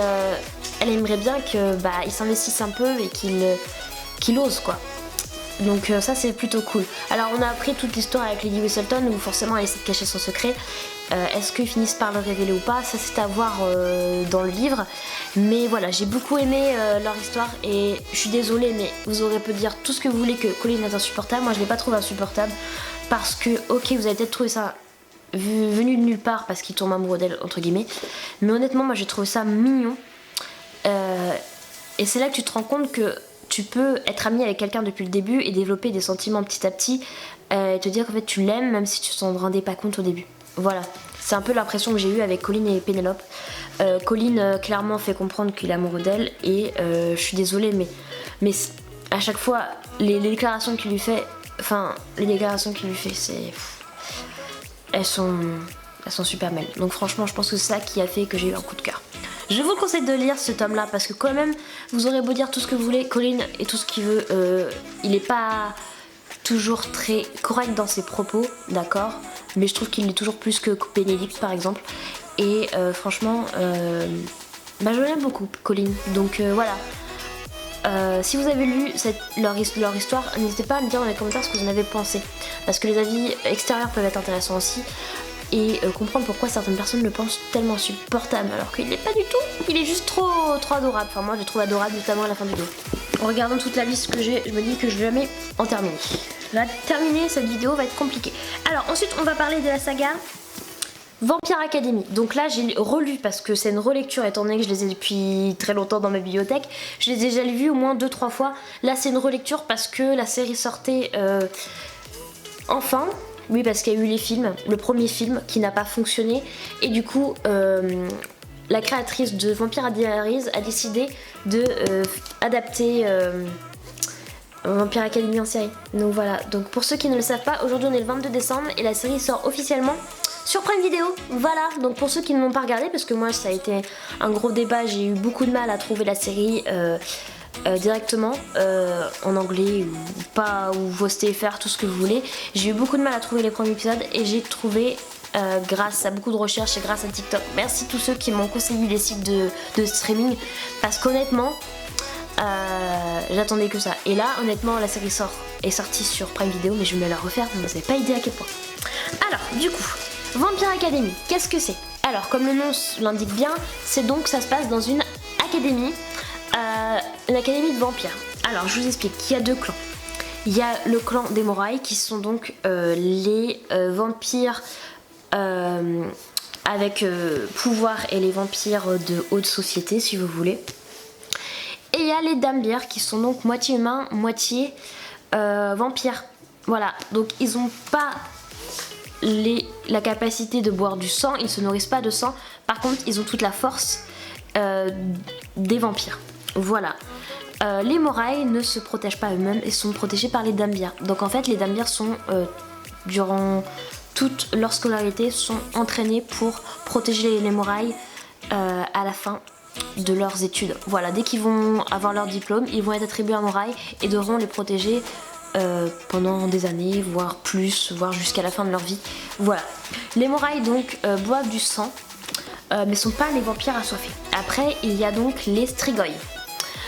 A: elle aimerait bien qu'il s'investisse un peu et qu'il ose quoi. Donc ça c'est plutôt cool. Alors on a appris toute l'histoire avec Lady Whistleton où forcément elle essaie de cacher son secret. Est-ce qu'ils finissent par le révéler ou pas? Ça c'est à voir dans le livre. Mais voilà, j'ai beaucoup aimé leur histoire et je suis désolée mais vous aurez pu dire tout ce que vous voulez que Colin est insupportable. Moi je l'ai pas trouvé insupportable parce que ok vous avez peut-être trouvé ça venu de nulle part parce qu'il tombe amoureux d'elle entre guillemets. Mais honnêtement moi j'ai trouvé ça mignon. Et c'est là que tu te rends compte que tu peux être ami avec quelqu'un depuis le début et développer des sentiments petit à petit et te dire qu'en fait tu l'aimes même si tu t'en rendais pas compte au début. Voilà, c'est un peu l'impression que j'ai eue avec Colin et Pénélope. Colin clairement fait comprendre qu'il est amoureux d'elle et je suis désolée mais à chaque fois les déclarations qu'il lui fait, c'est... Elles sont super belles. Donc franchement je pense que c'est ça qui a fait que j'ai eu un coup de cœur. Je vous conseille de lire ce tome là parce que quand même vous aurez beau dire tout ce que vous voulez, Colin est tout ce qu'il veut, il est pas toujours très correct dans ses propos, d'accord, mais je trouve qu'il est toujours plus que Bénédicte par exemple et franchement je l'aime beaucoup Colin, donc voilà. Si vous avez lu leur histoire, n'hésitez pas à me dire dans les commentaires ce que vous en avez pensé parce que les avis extérieurs peuvent être intéressants aussi et comprendre pourquoi certaines personnes le pensent tellement insupportable alors qu'il n'est pas du tout, il est juste trop adorable. Enfin moi je le trouve adorable notamment à la fin du vidéo. En regardant toute la liste que j'ai, je me dis que je vais jamais en terminer. Là terminer cette vidéo va être compliqué. Alors ensuite on va parler de la saga Vampire Academy. Donc là j'ai relu parce que c'est une relecture étant donné que je les ai depuis très longtemps dans ma bibliothèque. Je les ai déjà vus au moins 2-3 fois. Là c'est une relecture parce que la série sortait enfin. Oui parce qu'il y a eu les films, le premier film qui n'a pas fonctionné et du coup la créatrice de Vampire Diaries a décidé de adapter Vampire Academy en série. Donc voilà, donc pour ceux qui ne le savent pas, aujourd'hui on est le 22 décembre et la série sort officiellement sur Prime Video. Voilà, donc pour ceux qui ne l'ont pas regardé, parce que moi ça a été un gros débat, j'ai eu beaucoup de mal à trouver la série directement en anglais ou pas, ou vos TFR, tout ce que vous voulez. J'ai eu beaucoup de mal à trouver les premiers épisodes et j'ai trouvé grâce à beaucoup de recherches et grâce à TikTok. Merci tous ceux qui m'ont conseillé les sites de streaming parce qu'honnêtement j'attendais que ça. Et là honnêtement la série est sortie sur Prime Video mais je vais me la refaire, vous n'avez pas idée à quel point. Alors du coup Vampire Academy, qu'est-ce que c'est? Alors comme le nom l'indique bien, c'est donc ça se passe dans une académie. Une académie de vampires. Alors je vous explique, il y a deux clans. Il y a le clan des Morailles qui sont donc les vampires avec pouvoir et les vampires de haute société si vous voulez. Et il y a les Dambières qui sont donc moitié humains, moitié vampires. Voilà, donc ils n'ont pas la capacité de boire du sang, ils ne se nourrissent pas de sang. Par contre ils ont toute la force des vampires. Voilà. Les Morailles ne se protègent pas eux-mêmes et sont protégés par les Dambières. Donc en fait les Dambières sont durant toute leur scolarité sont entraînés pour protéger les Morailles à la fin de leurs études. Voilà, dès qu'ils vont avoir leur diplôme, ils vont être attribués à Morailles et devront les protéger pendant des années, voire plus, voire jusqu'à la fin de leur vie. Voilà. Les Morailles donc boivent du sang mais sont pas les vampires assoiffés. Après il y a donc les Strigoi.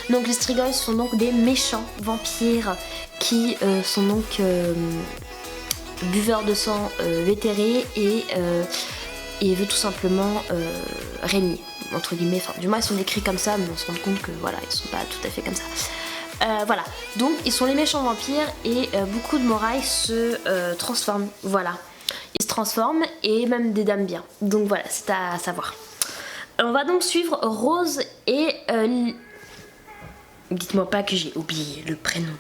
A: Donc les Strigoi sont donc des méchants vampires qui sont donc buveurs de sang vétérés et veut tout simplement régner entre guillemets. Enfin du moins ils sont décrits comme ça mais on se rend compte que voilà ils sont pas tout à fait comme ça. Voilà, donc ils sont les méchants vampires et beaucoup de Morailles se transforment. Voilà. Ils se transforment et même des dames bien. Donc voilà, c'est à savoir. On va donc suivre Rose et... Dites-moi pas que j'ai oublié le prénom.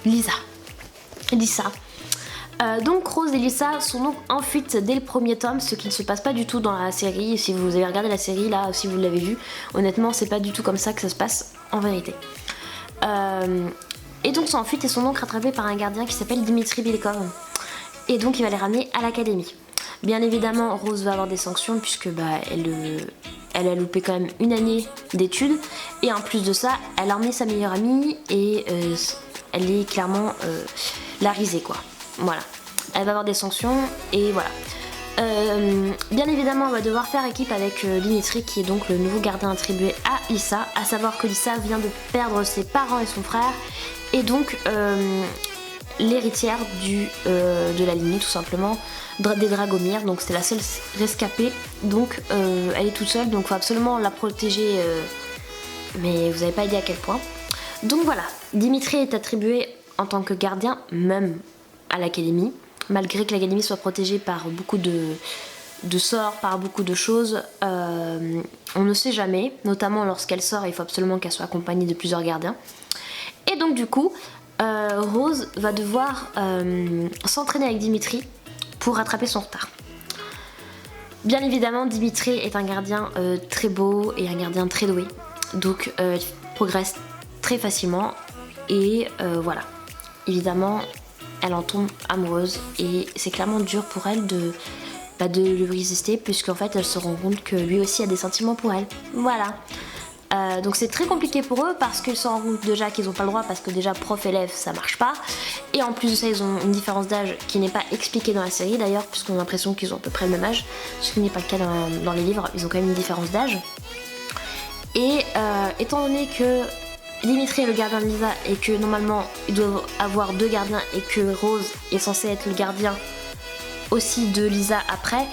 A: Lisa. Donc Rose et Lisa sont donc en fuite dès le premier tome, ce qui ne se passe pas du tout dans la série. Si vous avez regardé la série là, si vous l'avez vu, honnêtement c'est pas du tout comme ça que ça se passe en vérité. Et donc sont en fuite et sont donc rattrapés par un gardien qui s'appelle Dimitri Belikov. Et donc il va les ramener à l'académie. Bien évidemment Rose va avoir des sanctions puisque elle a loupé quand même une année d'études. Et en plus de ça, elle a emmené sa meilleure amie et elle est clairement la risée quoi. Voilà, elle va avoir des sanctions et voilà. Bien évidemment, on va devoir faire équipe avec Dimitri qui est donc le nouveau gardien attribué à Lisa. À savoir que Lisa vient de perdre ses parents et son frère et donc l'héritière de la lignée tout simplement des Dragomir. Donc c'est la seule rescapée. Donc elle est toute seule, donc il faut absolument la protéger. Mais vous n'avez pas idée à quel point. Donc voilà, Dimitri est attribué en tant que gardien même à l'académie, malgré que l'académie soit protégée par beaucoup de sorts, par beaucoup de choses, on ne sait jamais, notamment lorsqu'elle sort, il faut absolument qu'elle soit accompagnée de plusieurs gardiens. Et donc du coup, Rose va devoir s'entraîner avec Dimitri pour rattraper son retard. Bien évidemment, Dimitri est un gardien très beau et un gardien très doué, donc il progresse très facilement et voilà. Évidemment, elle en tombe amoureuse et c'est clairement dur pour elle de le résister puisqu'en fait elle se rend compte que lui aussi a des sentiments pour elle. Voilà. Donc c'est très compliqué pour eux parce qu'ils se rendent compte déjà qu'ils n'ont pas le droit parce que déjà prof-élève ça marche pas et en plus de ça ils ont une différence d'âge qui n'est pas expliquée dans la série d'ailleurs puisqu'on a l'impression qu'ils ont à peu près le même âge, ce qui n'est pas le cas dans les livres, ils ont quand même une différence d'âge. Et étant donné que Dimitri est le gardien de Lisa et que normalement ils doivent avoir deux gardiens et que Rose est censée être le gardien aussi de Lisa après,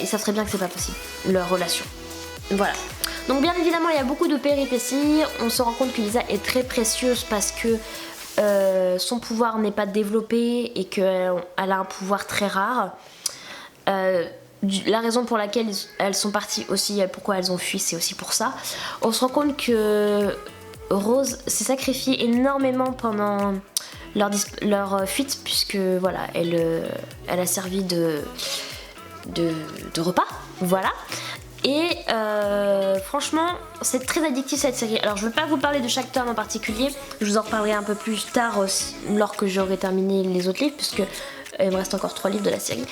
A: ils savent très bien que c'est pas possible, leur relation. Voilà. Donc bien évidemment il y a beaucoup de péripéties, on se rend compte que Lisa est très précieuse parce que son pouvoir n'est pas développé et qu'elle a un pouvoir très rare. La raison pour laquelle elles sont parties aussi, pourquoi elles ont fui, c'est aussi pour ça. On se rend compte que Rose s'est sacrifiée énormément pendant leur fuite puisque voilà, elle a servi de repas, voilà. Et franchement, c'est très addictif cette série. Alors je ne vais pas vous parler de chaque tome en particulier, je vous en reparlerai un peu plus tard lorsque j'aurai terminé les autres livres puisque il me reste encore 3 livres de la série.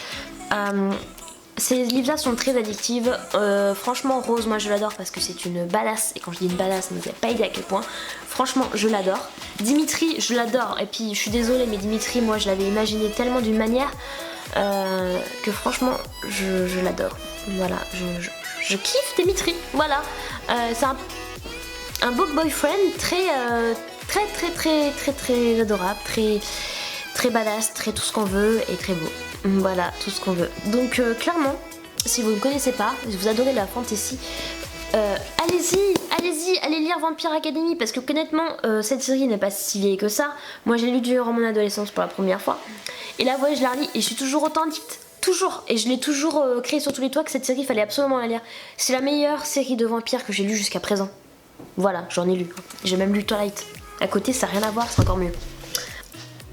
A: Ces livres-là sont très addictives. Franchement, Rose, moi je l'adore parce que c'est une badass. Et quand je dis une badass, vous n'avez pas idée à quel point. Franchement, je l'adore. Dimitri, je l'adore. Et puis, je suis désolée, mais Dimitri, moi je l'avais imaginé tellement d'une manière que franchement, je l'adore. Voilà, je kiffe Dimitri. Voilà. C'est un beau boyfriend très adorable, très badass, très tout ce qu'on veut et très beau. Voilà, tout ce qu'on veut. Donc clairement, si vous ne connaissez pas, si vous adorez la fantasy, allez lire Vampire Academy parce que honnêtement, cette série n'est pas si vieille que ça. Moi j'ai lu durant mon adolescence pour la première fois. Et là, ouais, je la relis et je suis toujours autant addict. Toujours. Et je l'ai toujours créé sur tous les toits que cette série, il fallait absolument la lire. C'est la meilleure série de vampires que j'ai lue jusqu'à présent. Voilà, j'en ai lu. J'ai même lu Twilight. À côté, ça n'a rien à voir, c'est encore mieux.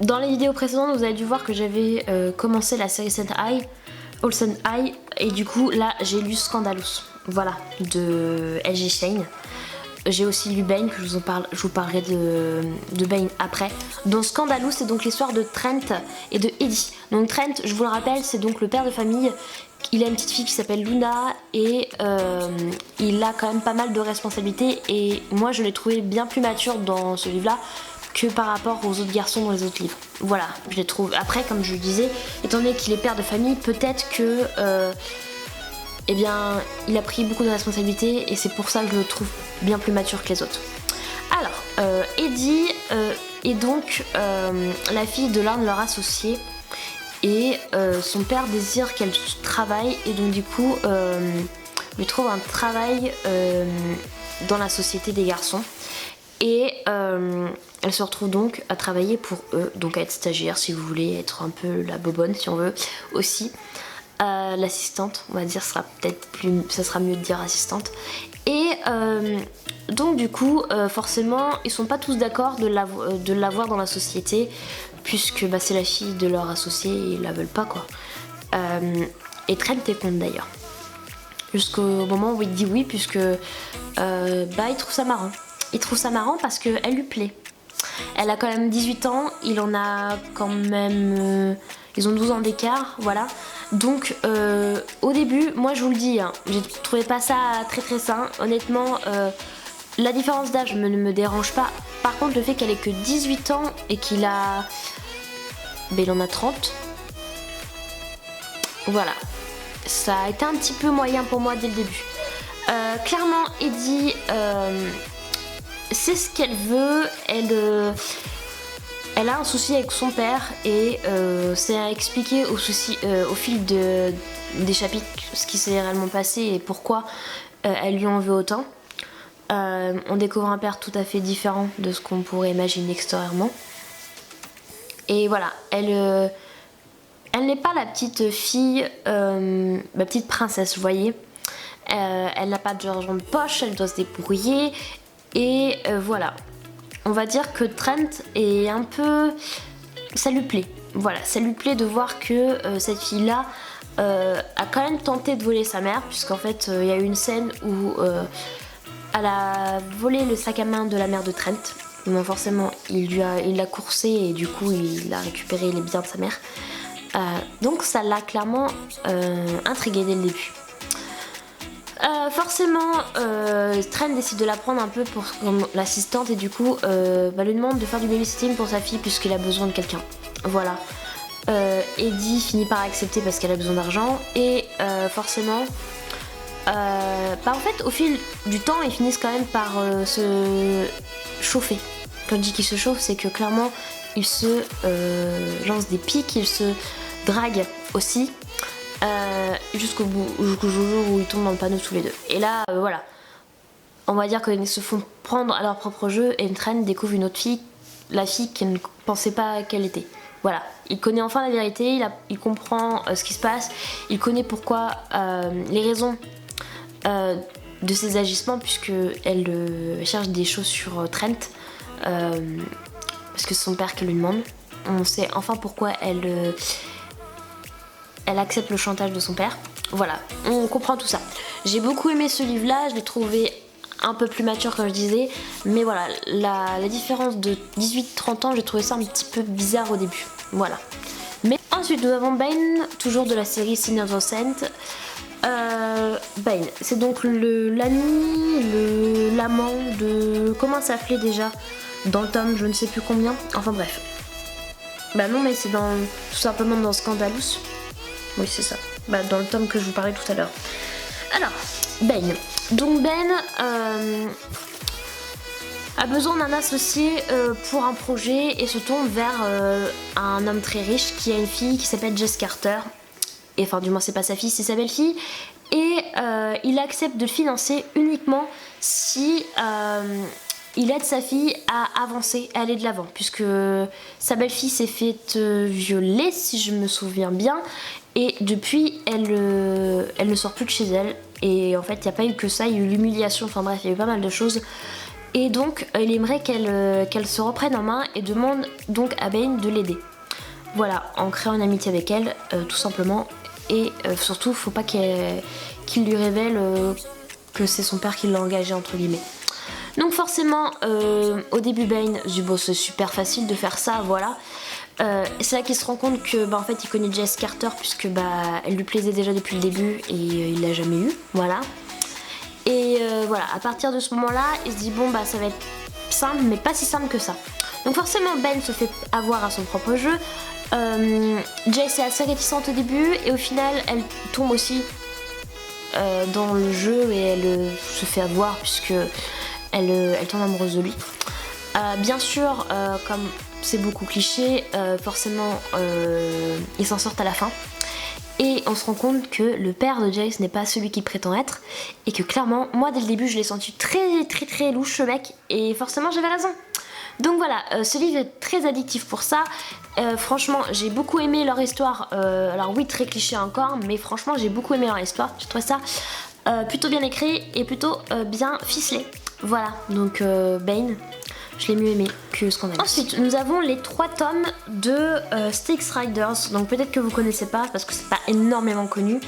A: Dans les vidéos précédentes, vous avez dû voir que j'avais commencé la série Olsen High et du coup là j'ai lu Scandalous, voilà, de L.G. Shane. J'ai aussi lu Bane, que je vous parlerai de Bane après. Dans Scandalous, c'est donc l'histoire de Trent et de Eddie. Donc Trent, je vous le rappelle, c'est donc le père de famille. Il a une petite fille qui s'appelle Luna et il a quand même pas mal de responsabilités et moi je l'ai trouvé bien plus mature dans ce livre-là que par rapport aux autres garçons dans les autres livres. Voilà, je les trouve. Après, comme je le disais, étant donné qu'il est père de famille, peut-être que eh bien, il a pris beaucoup de responsabilités et c'est pour ça que je le trouve bien plus mature que les autres. Alors, Eddie est donc la fille de l'un de leurs associés et son père désire qu'elle travaille et donc du coup lui trouve un travail dans la société des garçons. Et elle se retrouve donc à travailler pour eux, donc à être stagiaire si vous voulez, être un peu la bobonne si on veut aussi. L'assistante, on va dire, ça sera mieux de dire assistante. Et donc du coup, forcément, ils sont pas tous d'accord de l'avoir dans la société, puisque bah, c'est la fille de leur associé et ils la veulent pas quoi. Et Trent est contre d'ailleurs. Jusqu'au moment où il dit oui, puisque bah, il trouve ça marrant. Il trouve ça marrant parce qu'elle lui plaît. Elle a quand même 18 ans, il en a quand même... ils ont 12 ans d'écart, voilà. Donc au début, moi je vous le dis, hein, j'ai trouvé pas ça très très sain. Honnêtement, la différence d'âge ne me dérange pas. Par contre, le fait qu'elle ait que 18 ans et qu'il a... Ben, il en a 30. Voilà. Ça a été un petit peu moyen pour moi dès le début. Clairement, Eddie... c'est ce qu'elle veut, elle a un souci avec son père et c'est à expliquer au fil des chapitres ce qui s'est réellement passé et pourquoi elle lui en veut autant. On découvre un père tout à fait différent de ce qu'on pourrait imaginer extérieurement. Et voilà, elle n'est pas la petite fille, la petite princesse, vous voyez. Elle n'a pas d'argent de poche, elle doit se débrouiller. Et voilà, on va dire que Trent est un peu... ça lui plaît. Voilà, ça lui plaît de voir que cette fille-là a quand même tenté de voler sa mère, puisqu'en fait, il y a eu une scène où elle a volé le sac à main de la mère de Trent. Donc forcément, il l'a coursé et du coup, il a récupéré les biens de sa mère. Donc ça l'a clairement intrigué dès le début. Forcément, Trent décide de la prendre un peu comme l'assistante et du coup lui demande de faire du babysitting pour sa fille puisqu'il a besoin de quelqu'un. Voilà. Eddie finit par accepter parce qu'elle a besoin d'argent et forcément, en fait, au fil du temps, ils finissent quand même par se chauffer. Quand je dis qu'ils se chauffent, c'est que clairement, ils se lancent des pics, ils se draguent aussi. Jusqu'au jour où ils tombent dans le panneau tous les deux. Et là, voilà. On va dire qu'ils se font prendre à leur propre jeu et Trent découvre une autre fille, la fille qu'elle ne pensait pas qu'elle était. Voilà. Il connaît enfin la vérité, il comprend ce qui se passe, il connaît pourquoi, les raisons de ses agissements, puisqu'elle cherche des choses sur Trent, parce que c'est son père qui lui demande. On sait enfin pourquoi elle accepte le chantage de son père. Voilà, on comprend tout ça. J'ai beaucoup aimé ce livre-là, je l'ai trouvé un peu plus mature comme je disais, mais voilà, la différence de 18-30 ans, j'ai trouvé ça un petit peu bizarre au début. Voilà. Mais ensuite, nous avons Bane, toujours de la série Sin of the Saint. Bane, c'est donc l'ami, l'amant de... Comment ça s'appelait déjà dans le tome, je ne sais plus combien. Enfin bref. Bah non, mais c'est tout simplement dans Scandalous. Oui, c'est ça. Bah, dans le tome que je vous parlais tout à l'heure. Alors, Bane. Donc Ben a besoin d'un associé pour un projet et se tourne vers un homme très riche qui a une fille qui s'appelle Jess Carter. Et enfin, du moins, c'est pas sa fille, c'est sa belle-fille. Et il accepte de le financer uniquement si il aide sa fille à avancer, à aller de l'avant. Puisque sa belle-fille s'est faite violer, si je me souviens bien. Et depuis, elle ne sort plus de chez elle. Et en fait, il n'y a pas eu que ça, il y a eu l'humiliation, enfin bref, il y a eu pas mal de choses. Et donc, il aimerait qu'elle se reprenne en main et demande donc à Bane de l'aider. Voilà, en créant une amitié avec elle, tout simplement. Et surtout, faut pas qu'il lui révèle que c'est son père qui l'a engagé, entre guillemets. Donc forcément, au début, Bane, bon, c'est super facile de faire ça, voilà. C'est là qu'il se rend compte que en fait il connaît Jess Carter puisque elle lui plaisait déjà depuis le début et il l'a jamais eu, voilà. Et voilà, à partir de ce moment-là, il se dit bon ça va être simple mais pas si simple que ça. Donc forcément Ben se fait avoir à son propre jeu. Jess est assez réticente au début et au final elle tombe aussi dans le jeu et elle se fait avoir puisque elle tombe amoureuse de lui. Bien sûr, comme c'est beaucoup cliché, forcément ils s'en sortent à la fin. Et on se rend compte que le père de Jace n'est pas celui qu'il prétend être. Et que clairement, moi dès le début je l'ai senti très louche ce mec. Et forcément j'avais raison. Donc voilà, ce livre est très addictif pour ça. Franchement, j'ai beaucoup aimé leur histoire. Alors oui, très cliché encore, mais franchement, j'ai beaucoup aimé leur histoire. J'ai trouvé ça plutôt bien écrit et plutôt bien ficelé. Voilà, donc Bane, je l'ai mieux aimé que Scandalous. Ensuite, nous avons les 3 tomes de Styx Riders. Donc peut-être que vous connaissez pas, parce que c'est pas énormément connu.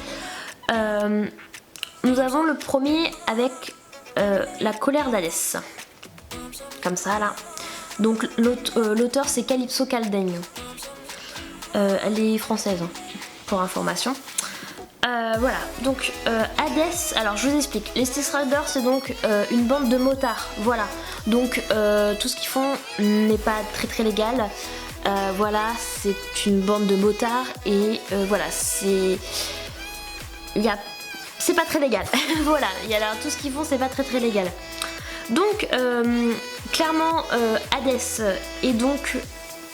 A: Nous avons le premier avec la colère d'Hadès. Comme ça, là. Donc l'auteur c'est Calypso Caldaigne. Elle est française, hein, pour information. Voilà, donc Hadès, alors je vous explique. Les Styx Riders c'est donc une bande de motards, voilà. Donc tout ce qu'ils font n'est pas très légal. Voilà, c'est une bande de motards et voilà, c'est pas très légal. Voilà, alors tout ce qu'ils font c'est pas très légal. Donc clairement Hadès est donc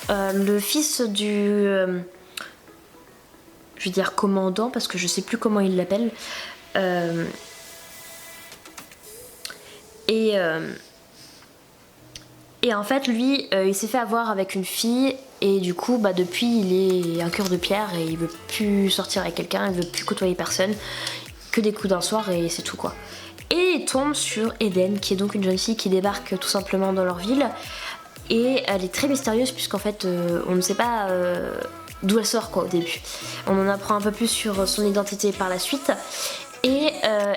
A: le fils du je vais dire commandant parce que je sais plus comment il l'appelle et en fait lui il s'est fait avoir avec une fille et du coup bah depuis il est un cœur de pierre et il veut plus sortir avec quelqu'un, il veut plus côtoyer personne, que des coups d'un soir et c'est tout quoi. Et il tombe sur Eden qui est donc une jeune fille qui débarque tout simplement dans leur ville et elle est très mystérieuse puisqu'en fait on ne sait pas d'où elle sort quoi au début. On en apprend un peu plus sur son identité par la suite. Et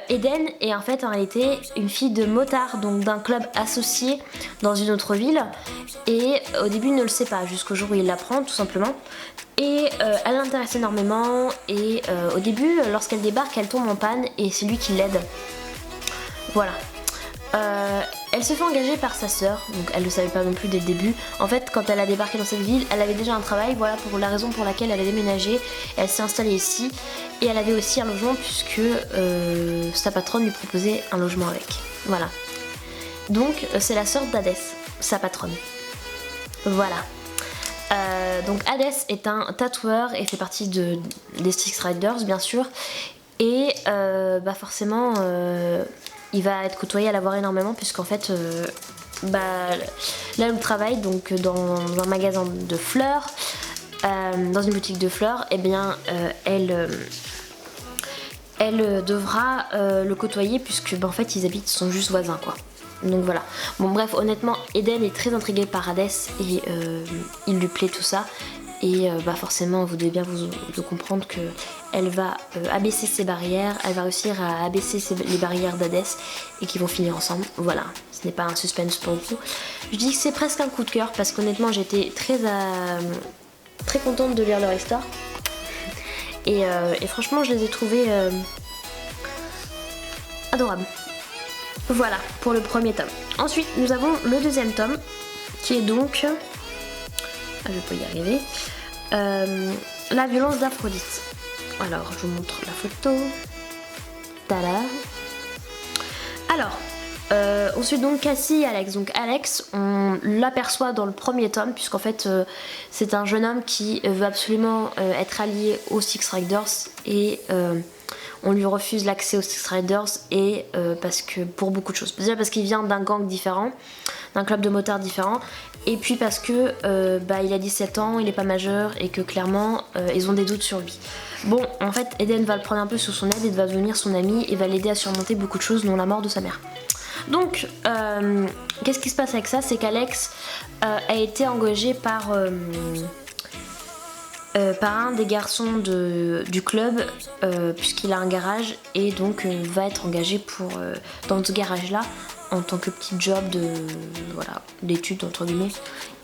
A: Eden est en fait en réalité une fille de motard, donc d'un club associé dans une autre ville. Et au début il ne le sait pas jusqu'au jour où il l'apprend tout simplement. Et elle l'intéresse énormément et au début lorsqu'elle débarque elle tombe en panne et c'est lui qui l'aide. Voilà. Elle se fait engager par sa sœur, donc elle ne le savait pas non plus dès le début. En fait, quand elle a débarqué dans cette ville, elle avait déjà un travail, voilà pour la raison pour laquelle elle a déménagé. Elle s'est installée ici et elle avait aussi un logement puisque sa patronne lui proposait un logement avec. Voilà. Donc c'est la sœur d'Hadès, sa patronne. Voilà. Donc Hadès est un tatoueur et fait partie des Styx Riders bien sûr. Et bah forcément il va être côtoyé à la voir énormément puisqu'en fait bah, là où il travaille donc dans un magasin de fleurs, dans une boutique de fleurs, et eh bien elle devra le côtoyer puisque bah, en fait ils habitent, sont juste voisins quoi. Donc voilà. Bon bref, honnêtement Eden est très intriguée par Hadès et il lui plaît tout ça. Et bah forcément vous devez bien vous comprendre que elle va abaisser ses barrières, elle va réussir à abaisser les barrières d'Hadès et qu'ils vont finir ensemble. Voilà, ce n'est pas un suspense pour vous. Je dis que c'est presque un coup de cœur parce qu'honnêtement j'étais très contente de lire leur histoire. Et franchement je les ai trouvés adorables. Voilà pour le premier tome. Ensuite nous avons le deuxième tome qui est donc... je peux y arriver. La violence d'Aphrodite. Alors, je vous montre la photo. Tada. Alors, ensuite donc Cassie et Alex. Donc Alex, on l'aperçoit dans le premier tome, puisqu'en fait c'est un jeune homme qui veut absolument être allié aux Styx Riders et on lui refuse l'accès aux Styx Riders et parce que pour beaucoup de choses. Déjà parce qu'il vient d'un gang différent, d'un club de motards différent, et puis parce que bah, il a 17 ans, il est pas majeur et que clairement ils ont des doutes sur lui. Bon, en fait Eden va le prendre un peu sous son aide et va devenir son ami et va l'aider à surmonter beaucoup de choses, dont la mort de sa mère. Donc qu'est-ce qui se passe avec ça? C'est qu'Alex a été engagé par un des garçons du club puisqu'il a un garage et donc va être engagé dans ce garage là en tant que petit job d'études entre guillemets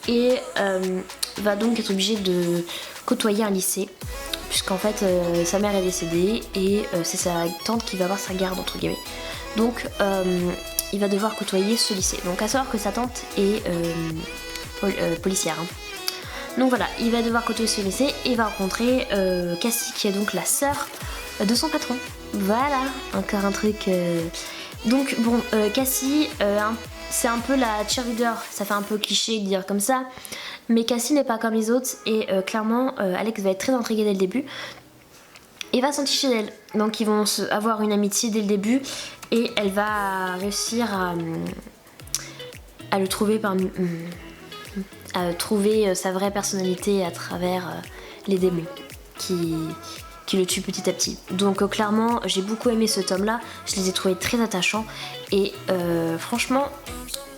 A: et va donc être obligé de côtoyer un lycée puisqu'en fait sa mère est décédée et c'est sa tante qui va avoir sa garde entre guillemets, donc il va devoir côtoyer ce lycée. Donc à savoir que sa tante est policière hein. Donc voilà, il va devoir côtoyer ce lycée et il va rencontrer Cassie qui est donc la sœur de son patron. Voilà, encore un truc. Donc bon, Cassie, c'est un peu la cheerleader, ça fait un peu cliché de dire comme ça, mais Cassie n'est pas comme les autres et clairement Alex va être très intrigué dès le début. et va s'enticher d'elle. Donc ils vont avoir une amitié dès le début et elle va réussir à le trouver à trouver sa vraie personnalité à travers les démons qui le tuent petit à petit. Donc clairement j'ai beaucoup aimé ce tome là, je les ai trouvés très attachants et franchement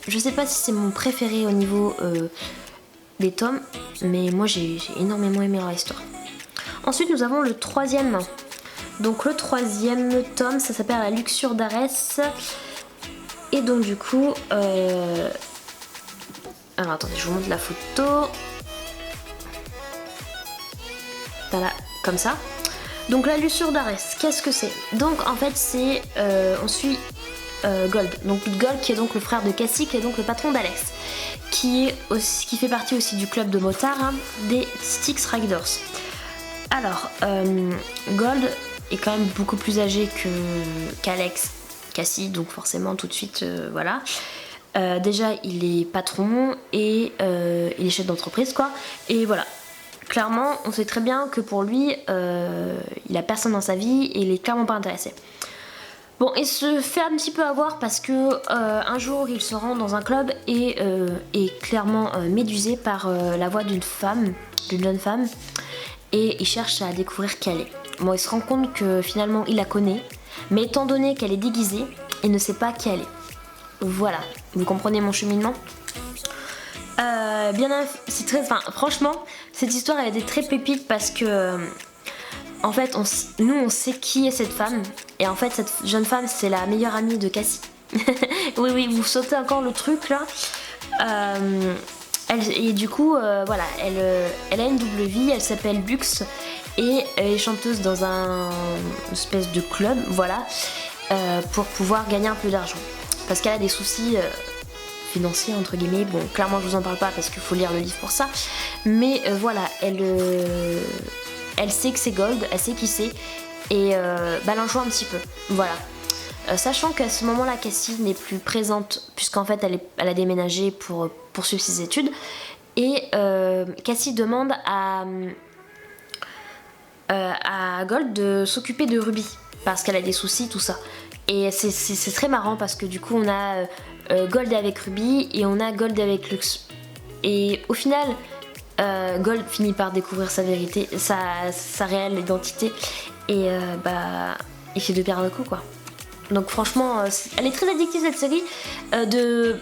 A: je sais pas si c'est mon préféré au niveau des tomes, mais moi j'ai énormément aimé leur histoire. Ensuite nous avons le troisième. Donc le troisième tome, ça s'appelle La Luxure d'Arès. Et donc du coup... Alors attendez, je vous montre la photo. Voilà, comme ça. Donc La Luxure d'Arès, qu'est-ce que c'est? Donc en fait c'est... on suit Gold. Donc Gold qui est donc le frère de Cassie, qui est donc le patron d'Alex. Qui fait partie aussi du club de motards hein, des Styx Riders. Alors, Gold est quand même beaucoup plus âgé qu'Alex, Cassie, donc forcément tout de suite, voilà. Déjà, il est patron et il est chef d'entreprise, quoi. Et voilà, clairement, on sait très bien que pour lui, il a personne dans sa vie et il est clairement pas intéressé. Bon, il se fait un petit peu avoir parce que un jour, il se rend dans un club et est clairement médusé par la voix d'une jeune femme. Et il cherche à découvrir qui elle est. Bon, il se rend compte que finalement il la connaît, mais étant donné qu'elle est déguisée, il ne sait pas qui elle est. Voilà, vous comprenez mon cheminement. C'est très, franchement, cette histoire elle était très pépite parce que, en fait, nous on sait qui est cette femme, et en fait cette jeune femme c'est la meilleure amie de Cassie. oui, vous sautez encore le truc là. Et du coup, voilà, elle a une double vie, elle s'appelle Lux et elle est chanteuse dans une espèce de club, voilà, pour pouvoir gagner un peu d'argent. Parce qu'elle a des soucis financiers, entre guillemets. Bon, clairement, je vous en parle pas parce qu'il faut lire le livre pour ça. Mais voilà, elle sait que c'est Gold, elle sait qui c'est et elle en joue un petit peu, voilà. Sachant qu'à ce moment-là, Cassie n'est plus présente puisqu'en fait elle a déménagé pour poursuivre ses études et Cassie demande à Gold de s'occuper de Ruby parce qu'elle a des soucis, tout ça. Et c'est très marrant parce que du coup on a Gold avec Ruby et on a Gold avec Lux. Et au final, Gold finit par découvrir sa vérité, sa réelle identité et il fait de perdre le coup, quoi. Donc franchement, elle est très addictive cette série de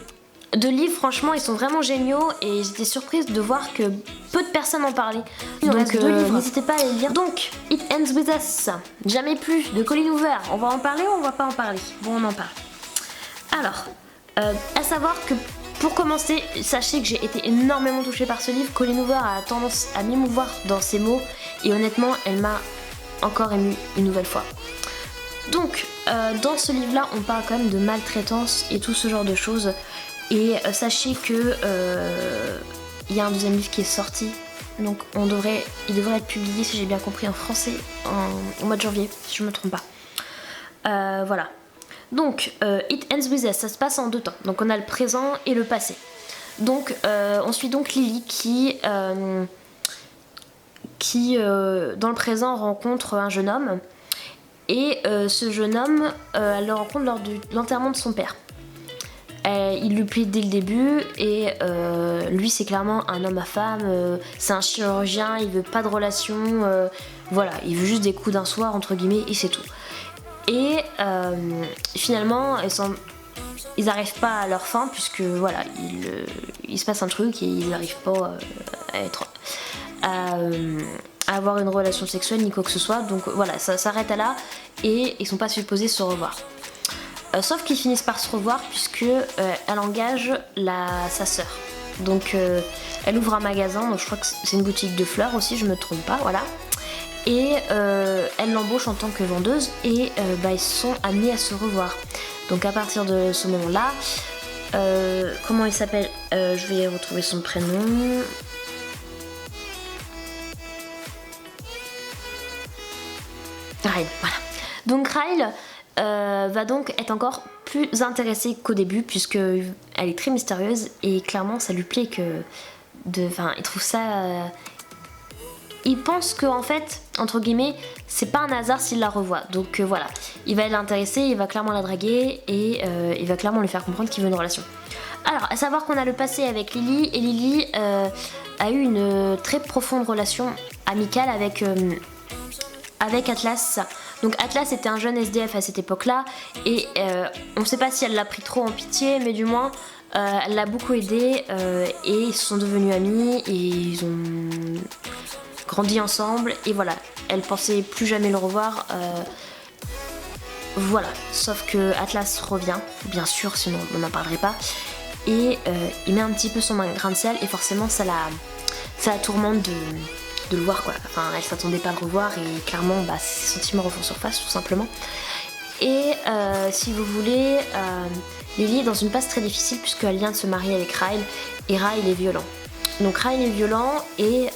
A: livres, franchement ils sont vraiment géniaux et j'étais surprise de voir que peu de personnes en parlaient. Donc n'hésitez pas à les lire. Donc It Ends With Us, Jamais Plus de Colleen Hoover, on va en parler ou on va pas en parler? Bon, on en parle. Alors, à savoir que pour commencer, sachez que j'ai été énormément touchée par ce livre. Colleen Hoover a tendance à m'émouvoir dans ses mots et honnêtement elle m'a encore émue une nouvelle fois. Donc, dans ce livre-là, on parle quand même de maltraitance et tout ce genre de choses. Et sachez que il y a un deuxième livre qui est sorti. Donc, il devrait être publié, si j'ai bien compris, en français au mois de janvier, si je ne me trompe pas. Voilà. Donc, It Ends With Us, ça se passe en 2 temps. Donc, on a le présent et le passé. Donc, on suit donc Lily qui dans le présent, rencontre un jeune homme. Et ce jeune homme, elle le rencontre lors de l'enterrement de son père. Il lui plaît dès le début et lui c'est clairement un homme à femme, c'est un chirurgien, il veut pas de relation, voilà, il veut juste des coups d'un soir entre guillemets et c'est tout. Et finalement ils n'arrivent pas à leur fin puisque voilà, il se passe un truc et ils n'arrivent pas à avoir une relation sexuelle ni quoi que ce soit, donc voilà, ça s'arrête à là et ils sont pas supposés se revoir. Sauf qu'ils finissent par se revoir puisque elle engage sa sœur. Donc elle ouvre un magasin, donc je crois que c'est une boutique de fleurs aussi, je me trompe pas, voilà. Et elle l'embauche en tant que vendeuse et ils sont amenés à se revoir. Donc à partir de ce moment-là, comment il s'appelle, je vais retrouver son prénom. Ryle, voilà. Donc Ryle va donc être encore plus intéressée qu'au début puisque elle est très mystérieuse et clairement ça lui plaît il trouve ça il pense que en fait, entre guillemets, c'est pas un hasard s'il la revoit. Donc voilà, il va l'intéresser, il va clairement la draguer et il va clairement lui faire comprendre qu'il veut une relation. Alors, à savoir qu'on a le passé avec Lily, et Lily a eu une très profonde relation amicale avec Atlas. Donc Atlas était un jeune SDF à cette époque-là, et on ne sait pas si elle l'a pris trop en pitié, mais du moins elle l'a beaucoup aidé, et ils se sont devenus amis, et ils ont grandi ensemble, et voilà, elle pensait plus jamais le revoir. Voilà, sauf que Atlas revient, bien sûr, sinon on n'en parlerait pas, et il met un petit peu son grain de sel, et forcément ça la tourmente de le voir quoi. Enfin, elle s'attendait pas à le revoir, et clairement bah, ses sentiments refont surface tout simplement. Et si vous voulez, Lily est dans une passe très difficile puisqu'elle vient de se marier avec Ryle, et Ryle est violent. Donc Ryle est violent et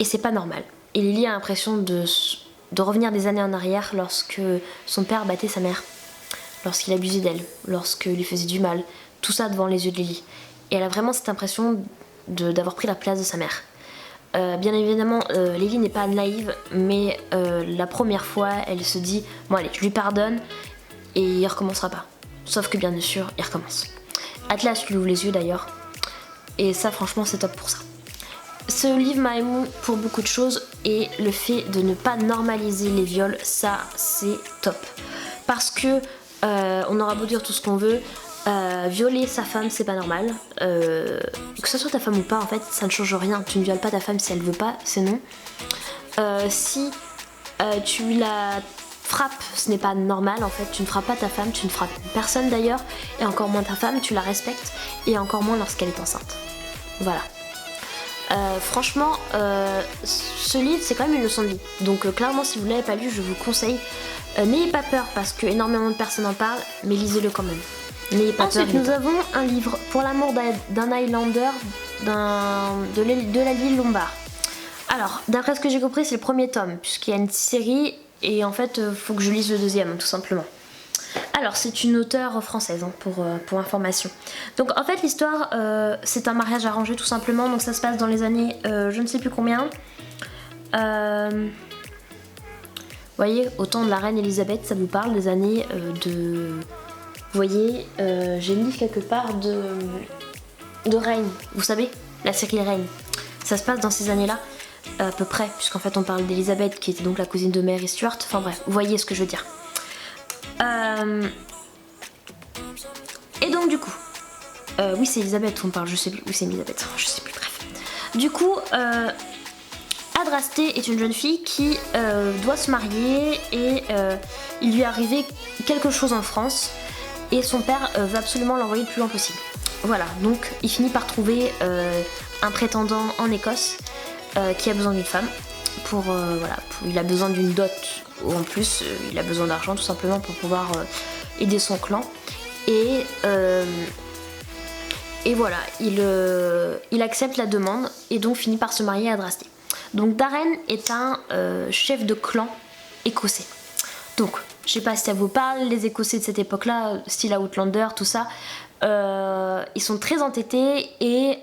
A: c'est pas normal. Et Lily a l'impression de revenir des années en arrière lorsque son père battait sa mère, lorsqu'il abusait d'elle, lorsqu'il lui faisait du mal, tout ça devant les yeux de Lily. Et elle a vraiment cette impression d'avoir pris la place de sa mère. Bien évidemment, Lily n'est pas naïve, mais la première fois, elle se dit « Bon allez, je lui pardonne et il recommencera pas. » Sauf que bien sûr, il recommence. Atlas lui ouvre les yeux d'ailleurs, et ça franchement c'est top pour ça. Ce livre m'a ému pour beaucoup de choses, et le fait de ne pas normaliser les viols, ça c'est top. Parce que on aura beau dire tout ce qu'on veut, violer sa femme c'est pas normal, que ce soit ta femme ou pas en fait ça ne change rien. Tu ne violes pas ta femme si elle veut pas, c'est non. Si tu la frappes, ce n'est pas normal en fait. Tu ne frappes pas ta femme, tu ne frappes personne d'ailleurs, et encore moins ta femme, tu la respectes, et encore moins lorsqu'elle est enceinte. Voilà. Franchement, ce livre c'est quand même une leçon de vie, donc clairement si vous ne l'avez pas lu, je vous conseille. N'ayez pas peur parce que énormément de personnes en parlent, mais lisez-le quand même. N'ayez pas peur. Ensuite, nous avons un livre pour l'amour d'un Highlander de la ville Lombard. Alors, d'après ce que j'ai compris, c'est le premier tome, puisqu'il y a une série, et en fait, faut que je lise le deuxième, tout simplement. Alors, c'est une auteure française, hein, pour information. Donc, en fait, l'histoire, c'est un mariage arrangé, tout simplement. Donc, ça se passe dans les années, je ne sais plus combien. Vous voyez, au temps de la reine Elisabeth, ça vous parle des années de... Vous voyez, j'ai le livre quelque part de Reign, vous savez, la série Reign. Ça se passe dans ces années-là, à peu près, puisqu'en fait on parle d'Elisabeth, qui était donc la cousine de Mary Stuart. Enfin bref, vous voyez ce que je veux dire. Et donc du coup, oui c'est Elisabeth on parle, je sais plus, oui c'est Elisabeth, je sais plus, bref. Du coup, Adrastée est une jeune fille qui doit se marier, et il lui est arrivé quelque chose en France, et son père veut absolument l'envoyer le plus loin possible. Voilà, donc il finit par trouver un prétendant en Écosse qui a besoin d'une femme. Il a besoin d'une dot, ou en plus il a besoin d'argent tout simplement pour pouvoir aider son clan. Et voilà, il accepte la demande et donc finit par se marier à Adrastée. Donc Darren est un chef de clan écossais. Donc, je sais pas si ça vous parle, les Écossais de cette époque-là, style Outlander, tout ça, ils sont très entêtés, et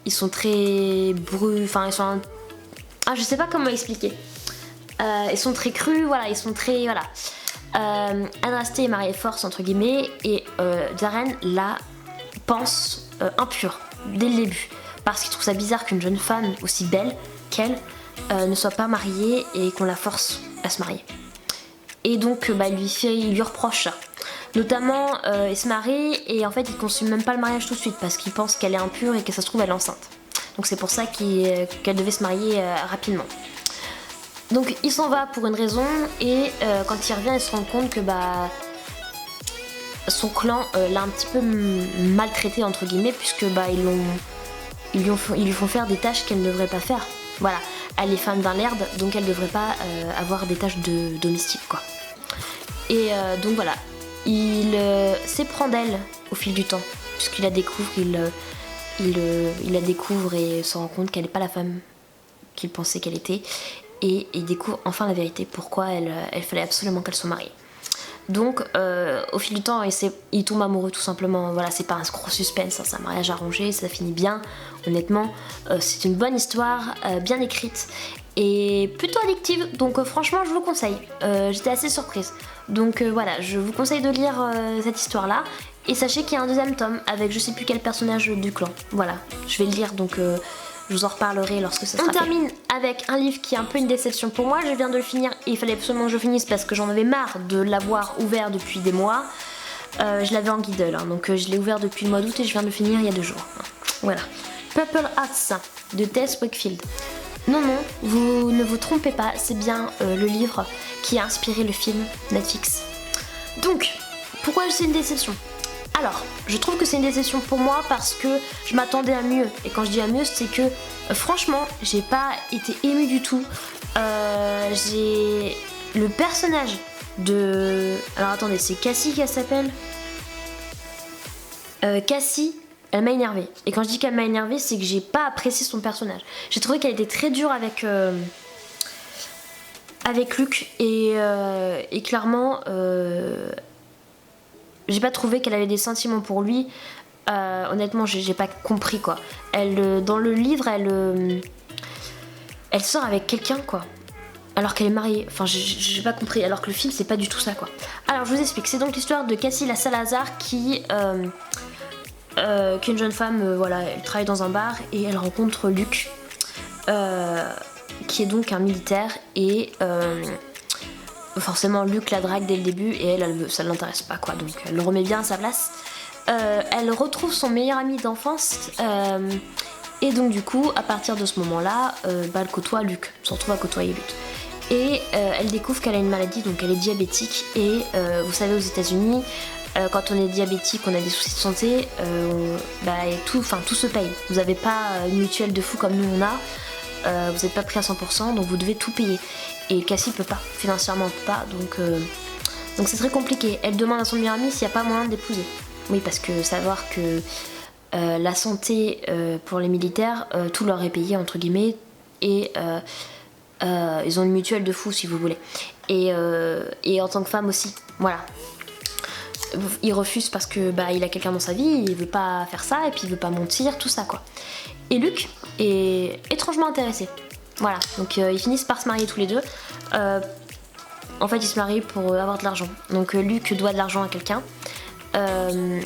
A: ils sont très enfin ils sont... je sais pas comment expliquer. Ils sont très crus, voilà, ils sont très... Voilà. Adrastée est mariée force, entre guillemets, et Darren la pense impure, dès le début, parce qu'il trouve ça bizarre qu'une jeune femme aussi belle qu'elle ne soit pas mariée, et qu'on la force à se marier. Et donc il lui reproche ça. Notamment, il se marie, et en fait il consume même pas le mariage tout de suite, parce qu'il pense qu'elle est impure et que ça se trouve elle est enceinte. Donc c'est pour ça qu'elle devait se marier rapidement. Donc il s'en va pour une raison, et quand il revient il se rend compte que son clan l'a un petit peu maltraité entre guillemets, puisque ils lui font faire des tâches qu'elle ne devrait pas faire. Voilà, elle est femme d'un laird, donc elle devrait pas avoir des tâches de domestique quoi. Et donc voilà, il s'éprend d'elle au fil du temps, puisqu'il la découvre, il la découvre et se rend compte qu'elle n'est pas la femme qu'il pensait qu'elle était, et il découvre enfin la vérité, pourquoi elle fallait absolument qu'elle soit mariée. Donc au fil du temps il tombe amoureux tout simplement. Voilà, c'est pas un gros suspense, hein, c'est un mariage arrangé, ça finit bien. Honnêtement, c'est une bonne histoire, bien écrite et plutôt addictive. Donc franchement je vous conseille. J'étais assez surprise. Donc voilà, je vous conseille de lire cette histoire là. Et sachez qu'il y a un deuxième tome avec je sais plus quel personnage du clan. Voilà, je vais le lire donc je vous en reparlerai lorsque ça sera fait. On termine avec un livre qui est un peu une déception pour moi. Je viens de le finir et il fallait absolument que je finisse parce que j'en avais marre de l'avoir ouvert depuis des mois. Je l'avais en Kindle, hein, donc je l'ai ouvert depuis le mois d'août et je viens de le finir il y a 2 jours. Voilà. Purple Hearts de Tess Wakefield. Non, vous ne vous trompez pas, c'est bien le livre qui a inspiré le film Netflix. Donc, pourquoi c'est une déception ? Alors, je trouve que c'est une déception pour moi parce que je m'attendais à mieux. Et quand je dis à mieux, c'est que franchement, j'ai pas été émue du tout. J'ai le personnage de... Alors attendez, c'est Cassie qu'elle s'appelle Cassie, elle m'a énervée. Et quand je dis qu'elle m'a énervée, c'est que j'ai pas apprécié son personnage. J'ai trouvé qu'elle était très dure avec Luke et clairement... j'ai pas trouvé qu'elle avait des sentiments pour lui. Honnêtement, j'ai pas compris quoi. Dans le livre, elle sort avec quelqu'un quoi. Alors qu'elle est mariée. Enfin, j'ai pas compris. Alors que le film, c'est pas du tout ça quoi. Alors, je vous explique. C'est donc l'histoire de Cassie la Salazar qui est une jeune femme. Voilà, elle travaille dans un bar et elle rencontre Luke, qui est donc un militaire et forcément Luke la drague dès le début et elle ça ne l'intéresse pas quoi, donc elle le remet bien à sa place. Elle retrouve son meilleur ami d'enfance et donc du coup à partir de ce moment là elle côtoie Luke, se retrouve à côtoyer Luke et elle découvre qu'elle a une maladie, donc elle est diabétique et vous savez aux États-Unis quand on est diabétique, on a des soucis de santé, tout se paye. Vous n'avez pas une mutuelle de fou comme nous on a. Vous n'êtes pas pris à 100%, donc vous devez tout payer. Et Cassie peut pas, financièrement elle peut pas, donc c'est très compliqué. Elle demande à son meilleur ami s'il n'y a pas moyen de l'épouser. Oui, parce que savoir que la santé pour les militaires, tout leur est payé entre guillemets, et ils ont une mutuelle de fou si vous voulez. Et en tant que femme aussi, voilà. Il refuse parce que il a quelqu'un dans sa vie, il veut pas faire ça et puis il veut pas mentir, tout ça quoi. Et Luke est étrangement intéressé. Voilà, donc ils finissent par se marier tous les deux. En fait, ils se marient pour avoir de l'argent. Donc Luke doit de l'argent à quelqu'un. En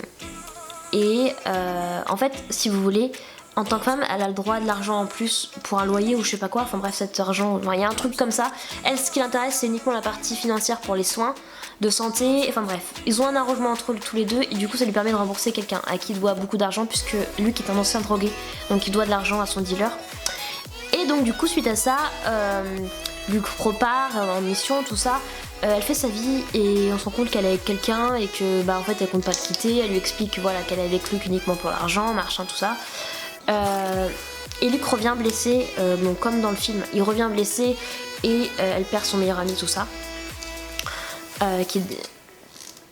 A: fait, si vous voulez, en tant que femme, elle a le droit de l'argent en plus pour un loyer ou je sais pas quoi. Enfin bref, cet argent, il y a un truc comme ça. Elle, ce qui l'intéresse, c'est uniquement la partie financière pour les soins de santé. Enfin bref, ils ont un arrangement entre eux tous les deux et du coup, ça lui permet de rembourser quelqu'un à qui il doit beaucoup d'argent puisque Luke est un ancien drogué, donc il doit de l'argent à son dealer. Et donc du coup, suite à ça, Luke repart en mission, tout ça. Elle fait sa vie et on se rend compte qu'elle est avec quelqu'un et que en fait elle compte pas le quitter. Elle lui explique qu'elle est avec Luke uniquement pour l'argent, machin, tout ça. Et Luke revient blessé, donc comme dans le film, il revient blessé et elle perd son meilleur ami, tout ça.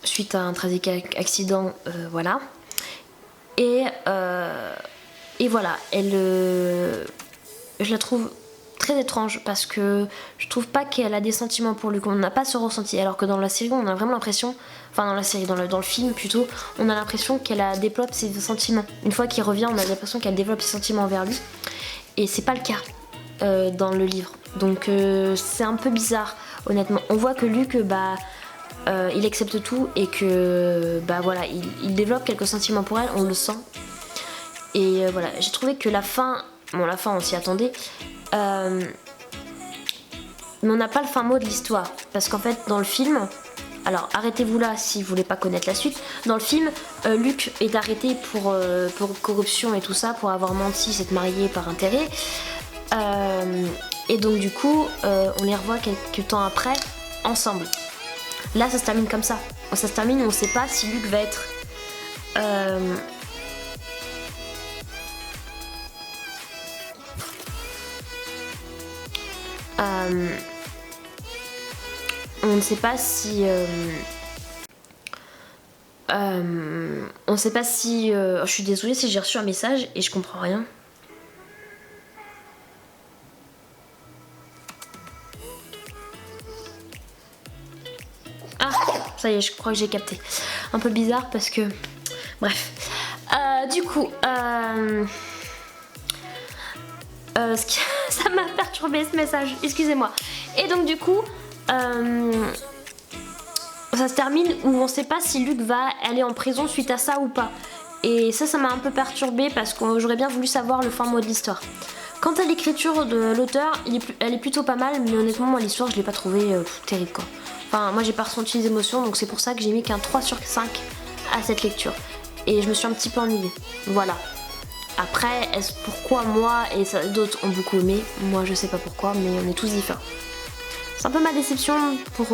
A: Suite à un tragique accident, voilà. Et voilà, je la trouve très étrange parce que je trouve pas qu'elle a des sentiments pour Luke. On n'a pas ce ressenti, alors que dans la série on a vraiment l'impression, enfin dans la série, dans le film plutôt, on a l'impression qu'elle développe ses sentiments. Une fois qu'il revient, on a l'impression qu'elle développe ses sentiments envers lui et c'est pas le cas dans le livre. Donc c'est un peu bizarre honnêtement. On voit que Luke il accepte tout et que il développe quelques sentiments pour elle, on le sent. Et voilà, j'ai trouvé que la fin on s'y attendait, mais on n'a pas le fin mot de l'histoire parce qu'en fait dans le film, alors arrêtez-vous là si vous voulez pas connaître la suite. Dans le film, Luke est arrêté pour corruption et tout ça, pour avoir menti, s'être marié par intérêt, et donc du coup on les revoit quelques temps après ensemble. Là ça se termine comme ça, ça se termine, on sait pas si Luke va être on ne sait pas si on ne sait pas si je suis désolée si j'ai reçu un message et je comprends rien. Ah, ça y est, je crois que j'ai capté. Un peu bizarre parce que... Bref. Du coup... ça m'a perturbé ce message, excusez-moi. Et donc du coup... ça se termine où on sait pas si Luc va aller en prison suite à ça ou pas. Et ça m'a un peu perturbée parce que j'aurais bien voulu savoir le fin mot de l'histoire. Quant à l'écriture de l'auteur, elle est plutôt pas mal, mais honnêtement, moi l'histoire je l'ai pas trouvée terrible quoi. Enfin, moi j'ai pas ressenti les émotions, donc c'est pour ça que j'ai mis qu'un 3 sur 5 à cette lecture. Et je me suis un petit peu ennuyée. Voilà. Après, pourquoi moi et d'autres ont beaucoup aimé? Moi je sais pas pourquoi, mais on est tous différents. C'est un peu ma déception pour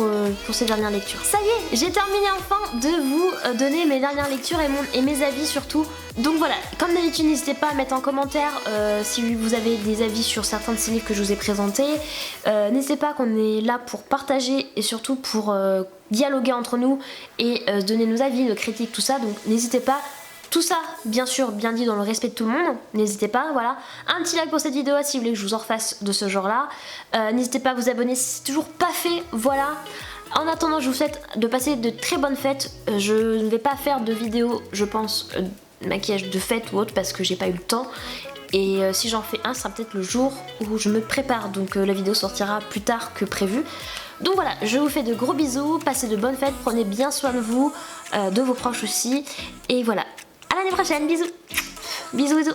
A: ces dernières lectures. Ça y est, j'ai terminé enfin de vous donner mes dernières lectures et mes avis surtout. Donc voilà, comme d'habitude, n'hésitez pas à mettre en commentaire si vous avez des avis sur certains de ces livres que je vous ai présentés. N'hésitez pas qu'on est là pour partager et surtout pour dialoguer entre nous et donner nos avis, nos critiques, tout ça. Donc n'hésitez pas. Tout ça, bien sûr, bien dit dans le respect de tout le monde, n'hésitez pas, voilà. Un petit like pour cette vidéo si vous voulez que je vous en refasse de ce genre-là. N'hésitez pas à vous abonner si c'est toujours pas fait, voilà. En attendant, je vous souhaite de passer de très bonnes fêtes. Je ne vais pas faire de vidéo, je pense, maquillage de fête ou autre parce que j'ai pas eu le temps. Et si j'en fais un, ça sera peut-être le jour où je me prépare, donc la vidéo sortira plus tard que prévu. Donc voilà, je vous fais de gros bisous, passez de bonnes fêtes, prenez bien soin de vous, de vos proches aussi. Et voilà. À l'année prochaine, bisous. Bisous, bisous.